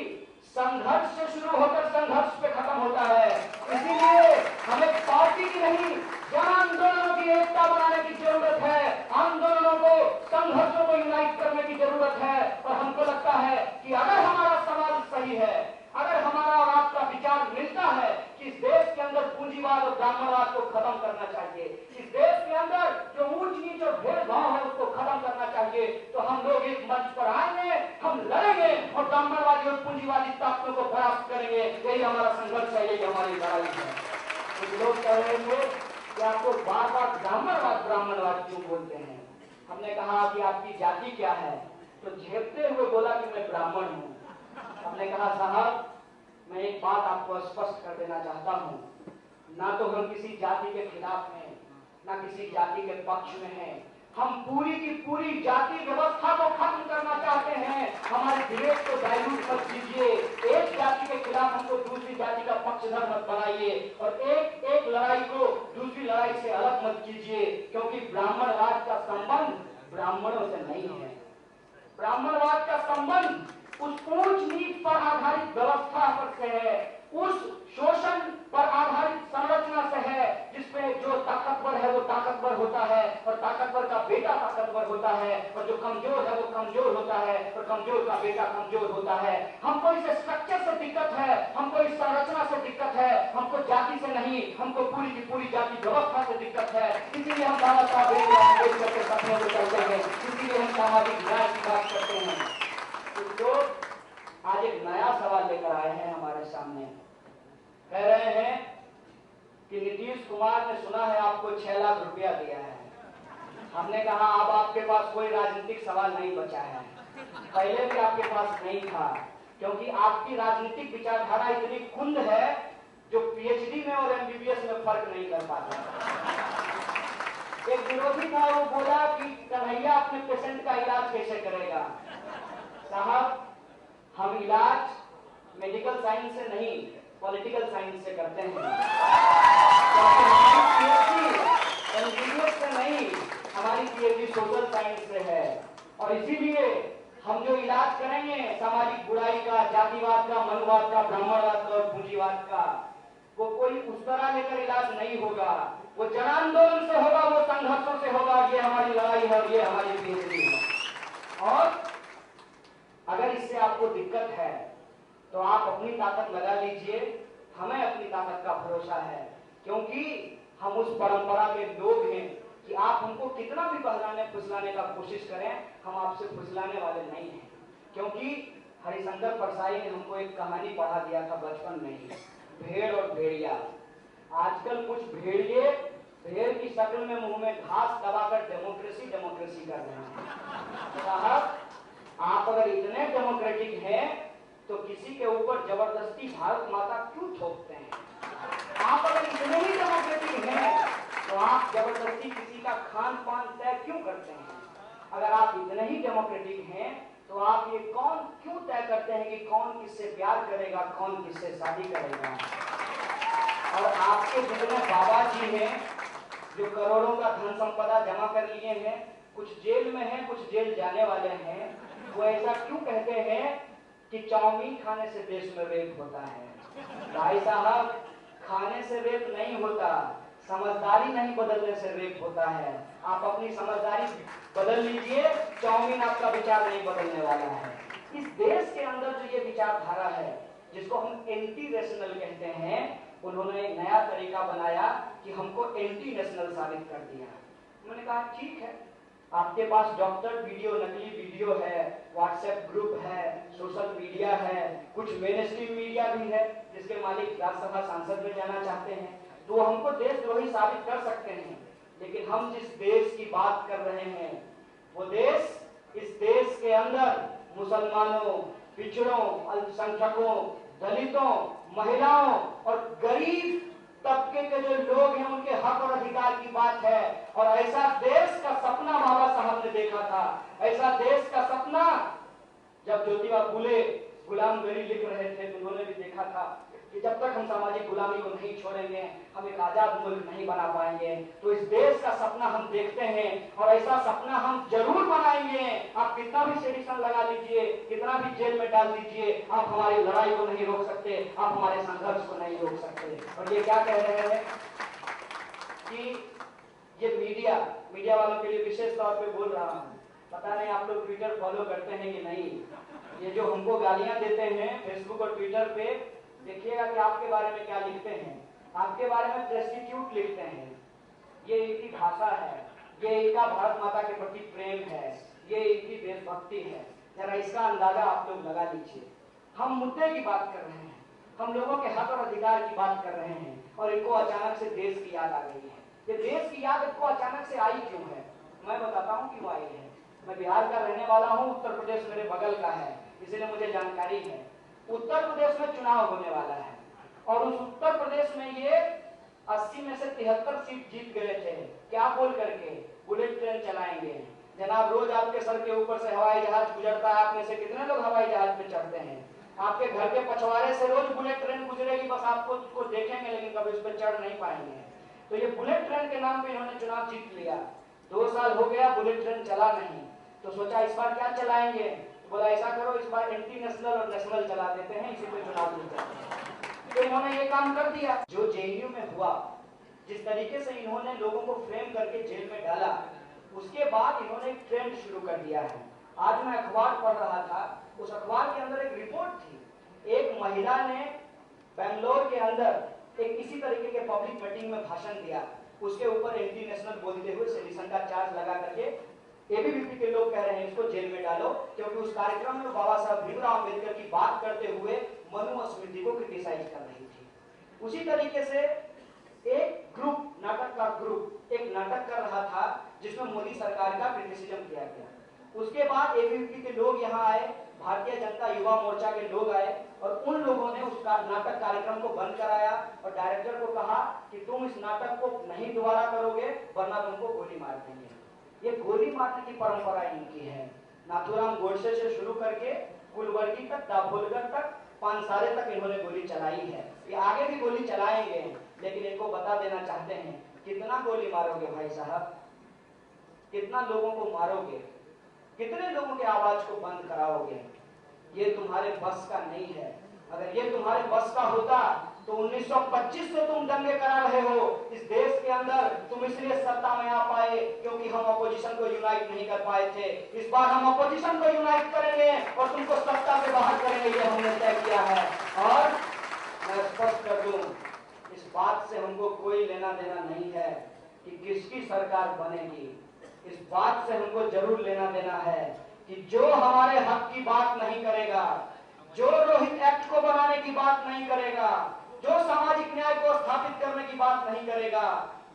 संघर्ष से शुरू होकर संघर्ष पे खत्म होता है। इसीलिए हमें पार्टी की नहीं, जन आंदोलनों की एकता बनाने की जरूरत है, आंदोलनों को, संघर्षों को यूनाइट करने की जरूरत है। और हमको लगता है कि अगर हमारा सवाल सही है, अगर हमारा और आपका विचार मिलता है कि इस देश के अंदर पूंजीवाद और ब्राह्मणवाद को खत्म करना चाहिए, इस देश के अंदर जो ऊंच नीच और भेदभाव है उसको खत्म करना चाहिए, तो हम लोग एक मंच पर आएंगे, हम लड़ेंगे और ब्राह्मणवादी और पूंजीवादी ताकतों को परास्त करेंगे। यही हमारा संघर्ष है, यही हमारी लड़ाई है। कुछ लोग कह रहे थे कि आपको बार बार ब्राह्मणवाद ब्राह्मणवाद क्यों बोलते हैं? हमने कहा कि आपकी जाति क्या है? तो झेपते हुए बोला कि मैं ब्राह्मण हूँ। हमने कहा साहब, मैं एक बात आपको स्पष्ट कर देना चाहता हूं, ना तो हम किसी जाति के खिलाफ हैं, ना किसी जाति के पक्ष में हैं। हम पूरी की पूरी जाति व्यवस्था को खत्म करना चाहते हैं। हमारे विवेक को डाइल्यूट मत कीजिए, एक जाति के खिलाफ हमको दूसरी जाति का पक्षधर मत बनाइए, और एक लड़ाई को दूसरी लड़ाई से अलग मत कीजिए, क्योंकि ब्राह्मणवाद का संबंध ब्राह्मणों से नहीं है। ब्राह्मणवाद का संबंध उस ऊंच नीच पर आधारित व्यवस्था पर से है, उस शोषण पर आधारित संरचना से है, जिसमें जो ताकतवर है वो ताकतवर होता है और ताकतवर का बेटा ताकतवर होता है, और जो कमजोर है वो कमजोर होता है और कमजोर का बेटा कमजोर होता है। हमको इस स्ट्रक्चर से दिक्कत है, हमको इस संरचना से दिक्कत है, हमको जाति से नहीं, हमको पूरी की पूरी जाति व्यवस्था से दिक्कत है। इसीलिए हम बाबा साहब अम्बेडकर के सपने को चलते हैं, इसीलिए हम सामाजिक न्याय की बात करते हैं। तो आज एक नया सवाल लेकर आए हैं हमारे सामने, कह रहे हैं कि नीतीश कुमार ने सुना है आपको 6 लाख रुपया दिया है। हमने कहा अब आपके पास कोई राजनीतिक सवाल नहीं बचा है, पहले भी आपके पास नहीं था, क्योंकि आपकी राजनीतिक विचारधारा इतनी कुंद है जो पीएचडी में और एमबीबीएस में फर्क नहीं कर पाता। एक विरोधी था, वो बोला कि कन्हैया अपने पेशेंट का इलाज कैसे करेगा? साहब, हम इलाज मेडिकल साइंस से नहीं, पॉलिटिकल साइंस से करते हैं। एमबीबीएस से नहीं, हमारी पीएचडी सोशल साइंस से है। और इसीलिए हम जो इलाज करेंगे सामाजिक बुराई का, जातिवाद का, मनुवाद का, ब्राह्मणवाद का और पूंजीवाद का, वो कोई उस तरह लेकर इलाज नहीं होगा, वो जन आंदोलन से होगा, वो संघर्षों से होगा। ये हमारी लड़ाई है और ये हमारी पीएचडी है। और अगर इससे आपको दिक्कत है तो आप अपनी ताकत लगा लीजिए, हमें अपनी ताकत का भरोसा है, क्योंकि हम उस परंपरा के लोग हैं कि आप हमको कितना भी बहलाने फुसलाने का कोशिश करें, हम आपसे फुसलाने वाले नहीं हैं। क्योंकि हरिशंकर परसाई ने हमको एक कहानी पढ़ा दिया था बचपन में ही, भेड़ और भेड़िया। आजकल कुछ भेड़िए भेड़ की शक्ल में मुंह में घास दबाकर डेमोक्रेसी डेमोक्रेसी कर रहे हैं। साहब, आप अगर इतने डेमोक्रेटिक हैं तो किसी के ऊपर जबरदस्ती भारत माता क्यों थोपते हैं? आप अगर इतने ही डेमोक्रेटिक हैं तो आप जबरदस्ती किसी का खान पान तय क्यों करते हैं? अगर आप इतने ही डेमोक्रेटिक हैं तो आप ये कौन क्यों तय करते हैं कि कौन किससे प्यार करेगा, कौन किससे शादी करेगा? और आपके दिल में बाबा जी हैं, जो करोड़ों का धन संपदा जमा कर लिए हैं, कुछ जेल में हैं, कुछ जेल जाने वाले हैं, वो ऐसा क्यों कहते हैं कि चाउमीन खाने से देश में रेप होता है? भाई साहब, खाने से रेप नहीं होता, समझदारी नहीं बदलने से रेप होता है। आप अपनी समझदारी बदल लीजिए, चाउमीन आपका विचार नहीं बदलने वाला है। इस देश के अंदर जो ये विचारधारा है, जिसको हम एंटी नेशनल कहते हैं, उन्होंने एक नया तरीका बनाया कि हमको एंटी नेशनल साबित कर दिया। उन्होंने कहा ठीक है, आपके पास डॉक्टर वीडियो, नकली वीडियो है, व्हाट्सएप ग्रुप है, सोशल मीडिया है, कुछ मेनस्ट्रीम मीडिया भी है जिसके मालिक राज्यसभा सांसद में जाना चाहते हैं, तो वो हमको देशद्रोही साबित कर सकते हैं। लेकिन हम जिस देश की बात कर रहे हैं, वो देश, इस देश के अंदर मुसलमानों, पिछड़ों, अल्पसंख्यकों, दलितों, महिलाओं और गरीब तबके के जो लोग हैं, उनके हक और अधिकार की बात है। और ऐसा देश का सपना बाबा साहब ने देखा था। ऐसा देश का सपना जब ज्योतिबा फुले गुलामगिरी लिख रहे थे, तो उन्होंने भी देखा था कि जब तक हम सामाजिक गुलामी को नहीं छोड़ेंगे, हम एक आजाद मुल्क नहीं बना पाएंगे। तो इस देश का सपना हम देखते हैं और ऐसा सपना हम जरूर बनाएंगे। आप कितना भी सेडिशन लगा लीजिए, कितना भी जेल में डाल दीजिए, आप हमारी लड़ाई को नहीं रोक सकते, आप हमारे संघर्ष को नहीं रोक सकते। और ये क्या कह रहे हैं कि ये मीडिया वालों के लिए विशेष तौर पे बोल रहा हूँ, पता नहीं आप लोग ट्विटर फॉलो करते हैं कि नहीं। ये जो हमको गालियां देते हैं फेसबुक और ट्विटर पे, देखिएगा कि आपके बारे में क्या लिखते हैं। आपके बारे में प्रेस्टिट्यूट लिखते हैं, ये इनकी भाषा है, ये इनका भारत माता के प्रति प्रेम है, ये इनकी देशभक्ति है। जरा इसका अंदाजा आप लोग लगा लीजिए। हम मुद्दे की बात कर रहे हैं, हम लोगों के हक और अधिकार की बात कर रहे हैं, और इनको अचानक से देश की याद आ गई है। ये देश की याद इनको अचानक से आई क्यों है? मैं बताता हूँ क्यों आई है। मैं बिहार का रहने वाला हूँ, उत्तर प्रदेश मेरे बगल का है, इसलिए मुझे जानकारी है। उत्तर प्रदेश में चुनाव होने वाला है और उस उत्तर प्रदेश में ये 80 में से 73 सीट जीत गए थे। क्या बोल करके? बुलेट ट्रेन चलाएंगे। जनाब, रोज आपके सर के ऊपर से हवाई जहाज गुजरता है, आप में से कितने लोग हवाई जहाज पे चढ़ते हैं? आपके घर के पछवाड़े से रोज बुलेट ट्रेन गुजरेगी, बस आपको उसको देखेंगे लेकिन कभी उस पर चढ़ नहीं पाएंगे। तो ये बुलेट ट्रेन के नाम पे इन्होंने चुनाव जीत लिया। 2 साल हो गया, बुलेट ट्रेन चला नहीं, तो सोचा इस बार क्या चलाएंगे। बोला ऐसा करो, इस बार एंटी नेशनल और नेशनल चला देते हैं, इसी पे चुनाव जीत जाते हैं। तो इन्होंने ये काम कर दिया। जो जेएनयू में हुआ, जिस तरीके से इन्होंने लोगों को फ्रेम करके जेल में डाला, उसके बाद इन्होंने एक ट्रेंड शुरू कर दिया है। आज मैं अखबार पढ़ रहा था, उस अखबार के अंदर एक रिपोर्ट थी। एक महिला ने बेंगलोर के अंदर एक इसी तरीके के पब्लिक मीटिंग में भाषण दिया, उसके ऊपर एंटी नेशनल बोलते हुए सेडिशन का चार्ज लगा करके एबीवीपी के लोग कह रहे हैं इसको जेल में डालो, क्योंकि उस कार्यक्रम में बाबा साहब भीमराव अम्बेडकर की बात करते हुए मनु स्मृति को क्रिटिसाइज कर रही थी। उसी तरीके से एक ग्रुप, नाटक का ग्रुप एक नाटक कर रहा था जिसमें मोदी सरकार का क्रिटिसिज्म किया गया। उसके बाद एबीवीपी के लोग यहाँ आए, भारतीय जनता युवा मोर्चा के लोग आए और उन लोगों ने उस नाटक कार्यक्रम को बंद कराया और डायरेक्टर को कहा कि तुम इस नाटक को नहीं दोबारा करोगे वरना तुमको गोली मार देंगे। ये गोली मारने की परंपरा इनकी है। नाथूराम गोडसे से शुरू करके कुलवर्गी तक, दाभोलकर तक, पानसारे तक इन्होंने गोली चलाई है। ये आगे भी गोली चलाएंगे, लेकिन इनको बता देना चाहते हैं कितना गोली मारोगे भाई साहब, कितना लोगों को मारोगे, कितने लोगों के आवाज को बंद कराओगे? ये तुम्हारे बस का नहीं है। अगर ये तुम्हारे बस का होता तो 1925 से तुम दंगे करा रहे हो इस देश के अंदर। तुम इसलिए सत्ता में आ पाए क्योंकि हम अपोजिशन को यूनाइट नहीं कर पाए थे। इस बार हम अपोजिशन को यूनाइट करेंगे और तुमको सत्ता से बाहर करेंगे, ये हमने तय किया है। और मैं स्पष्ट कर दूं, इस बात से हमको कोई लेना देना नहीं है कि किसकी सरकार बनेगी। इस बात से हमको जरूर लेना देना है कि जो हमारे हक की बात नहीं करेगा, जो रोहित एक्ट को बनाने की बात नहीं करेगा, जो सामाजिक न्याय को स्थापित करने की बात नहीं करेगा,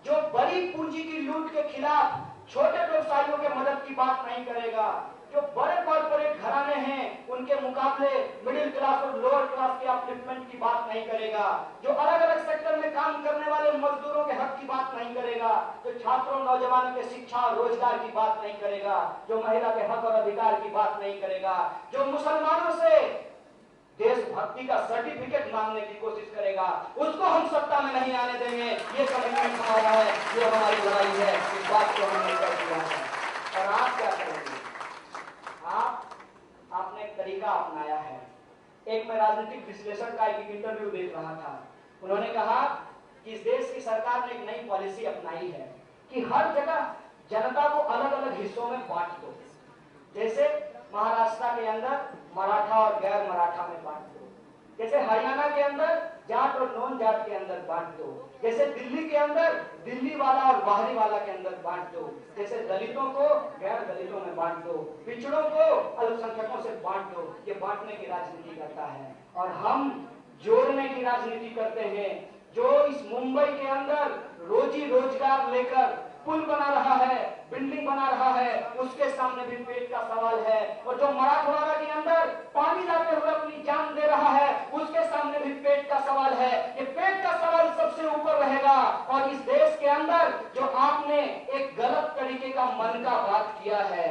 जो बड़ी पूंजी की लूट के खिलाफ छोटे व्यवसायियों के मदद की बात नहीं करेगा, जो बड़े कॉर्पोरेट घराने हैं उनके मुकाबले मिडिल क्लास और लोअर क्लास के अपलिफ्टमेंट की बात नहीं करेगा, जो अलग अलग सेक्टर में काम करने वाले मजदूरों के हक की बात नहीं करेगा, जो छात्रों नौजवानों के शिक्षा और रोजगार की बात नहीं करेगा, जो महिला के हक और अधिकार की बात नहीं करेगा, जो मुसलमानों से देशभक्ति का सर्टिफिकेट मांगने की कोशिश करेगा, उसको हम सत्ता में नहीं आने देंगे। ये कमिटमेंट हमारा है, ये हमारी लड़ाई है, इस बात को हमने कर दिया है। और आप क्या करेंगे? आपने एक तरीका अपनाया है। एक मैं राजनीतिक विश्लेषक का एक इंटरव्यू देख रहा था, उन्होंने कहा कि इस देश की सरकार ने एक नई पॉलिसी अपनाई है कि हर जगह जनता को अलग अलग हिस्सों में बांट दो। जैसे महाराष्ट्र के अंदर मराठा और गैर मराठा में बांट दो, जैसे हरियाणा के अंदर जाट और नॉन जाट के अंदर बांट दो, जैसे दिल्ली के अंदर दिल्ली वाला और बाहरी वाला के अंदर बांट दो, जैसे दलितों को गैर दलितों में बांट दो, पिछड़ों को अल्पसंख्यकों से बांट दो। ये बांटने की राजनीति करता है और हम जोड़ने की राजनीति करते हैं। जो इस मुंबई के अंदर रोजी रोजगार लेकर पुल बना रहा है, बिल्डिंग बना रहा है, उसके सामने भी पेट का सवाल है। और जो मराठवाड़ा के अंदर पानी लाते हुए अपनी जान दे रहा है, उसके सामने भी पेट का सवाल है। ये पेट का सवाल सबसे ऊपर रहेगा। और इस देश के अंदर जो आपने एक गलत तरीके का मन का बात किया है,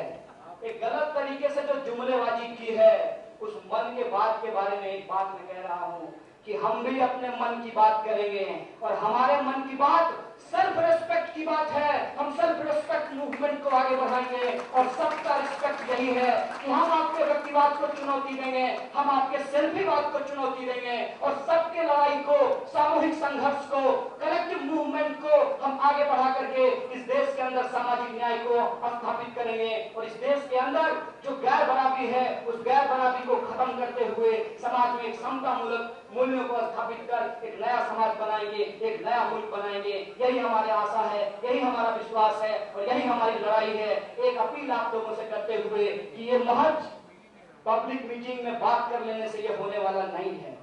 एक गलत तरीके से जो जुमलेबाजी की है, उस मन के बात के बारे में एक बात मैं कह रहा हूं कि हम भी अपने मन की बात करेंगे। और हमारे मन की बात सेल्फ रिस्पेक्ट की बात है। हम सेल्फ रिस्पेक्ट मूवमेंट को आगे बढ़ाएंगे और सबका रिस्पेक्ट यही है कि हम आपके व्यक्तिवाद को चुनौती देंगे, हम आपके सेल्फीवाद को चुनौती देंगे और सबके लड़ाई को, सामूहिक संघर्ष को, कलेक्टिव मूवमेंट को हम आगे बढ़ा करके इस देश के अंदर सामाजिक न्याय को स्थापित करेंगे। और इस देश के अंदर जो गैर बराबरी है, उस गैर बराबरी को खत्म करते हुए समाज में एक समता मूलक मूल्यों को स्थापित कर एक नया समाज बनाएंगे, एक नया मुल्क बनाएंगे। यही हमारी आशा है, यही हमारा विश्वास है और यही हमारी लड़ाई है। एक अपील आप लोगों से करते हुए कि ये महज पब्लिक मीटिंग में बात कर लेने से ये होने वाला नहीं है,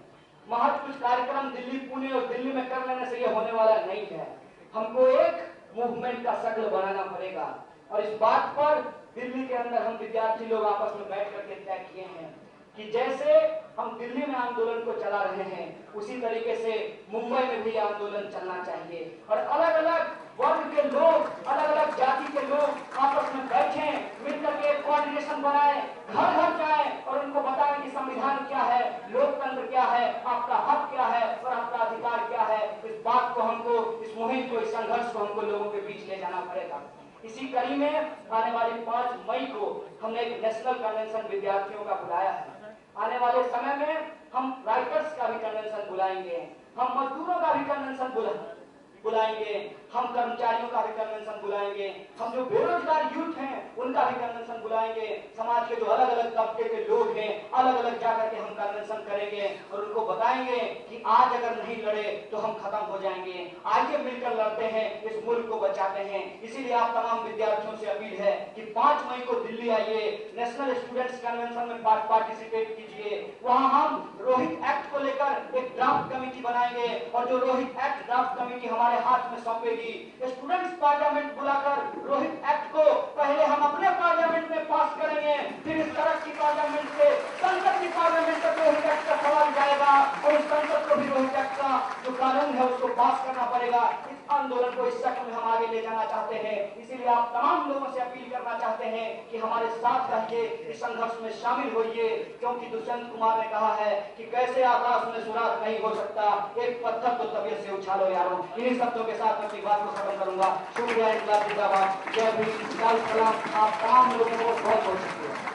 महज कुछ कार्यक्रम दिल्ली, पुणे और दिल्ली में कर लेने से ये होने वाला नहीं है। हमको एक मूवमेंट का शक्ल बनाना पड़ेगा। और इस बात पर दिल्ली के अंदर हम विद्यार्थी लोग आपस में बैठ करके तय किए हैं कि जैसे हम दिल्ली में आंदोलन को चला रहे हैं, उसी तरीके से मुंबई में भी आंदोलन चलना चाहिए। और अलग अलग वर्ग के लोग, अलग अलग जाति के लोग आपस में बैठे, मिलकर के कोऑर्डिनेशन बनाए, घर घर जाए और उनको बताएं कि संविधान क्या है, लोकतंत्र क्या है, आपका हक क्या है और आपका अधिकार क्या है। इस बात को हमको, इस मुहिम को, इस संघर्ष को हमको लोगों के बीच ले जाना पड़ेगा। इसी कड़ी में आने वाली 5 मई को हमने एक नेशनल कन्वेंशन विद्यार्थियों का बुलाया है। आने वाले समय में हम राइटर्स का भी कन्वेंशन बुलाएंगे, हम मजदूरों का भी कन्वेंशन बुलाएंगे, हम कर्मचारियों का भी कन्वेंशन बुलाएंगे, हम जो बेरोजगार यूथ हैं उनका भी कन्वेंशन बुलाएंगे, समाज के जो अलग अलग तबके के लोग हैं अलग अलग जाकर के हम कन्वेंशन करेंगे और उनको बताएंगे कि आज अगर नहीं लड़े तो हम खत्म हो जाएंगे। आइए मिलकर लड़ते हैं, इस मुल्क को बचाते हैं। इसीलिए आप तमाम विद्यार्थियों से अपील है कि 5 मई को दिल्ली आइए, नेशनल स्टूडेंट्स कन्वेंशन में पार्टिसिपेट कीजिए। वहां हम रोहित एक्ट को लेकर एक ड्राफ्ट कमेटी बनाएंगे और जो रोहित एक्ट ड्राफ्ट कमेटी हमारे हाथ में सौंपेगी, स्टूडेंट्स पार्लियामेंट बुलाकर रोहित एक्ट को पहले हम अपने पार्लियामेंट में पास करेंगे, फिर इस तरह की पार्लियामेंट से संसद की पार्लियामेंट तक रोहित एक्ट का सवाल जाएगा और उस संसद को भी रोहित एक्ट का जो कानून है उसको पास करना पड़ेगा। इस आंदोलन को इस शक्ल में हम आगे ले जाना चाहते हैं। इसीलिए आप तमाम लोगों से अपील करना चाहते हैं कि हमारे साथ रहिए, इस संघर्ष में शामिल होइए, क्योंकि दुष्यंत कुमार ने कहा है कि कैसे आकाश में सुराग नहीं हो सकता, एक पत्थर तो तबीयत से उछालो यारों। इन्हीं शब्दों के साथ मैं अपनी बात को खत्म करूंगा। शुक्रिया, इंकलाब जिंदाबाद, जय भीम, लाल सलाम। आप तमाम लोगों को बहुत बहुत शुक्रिया।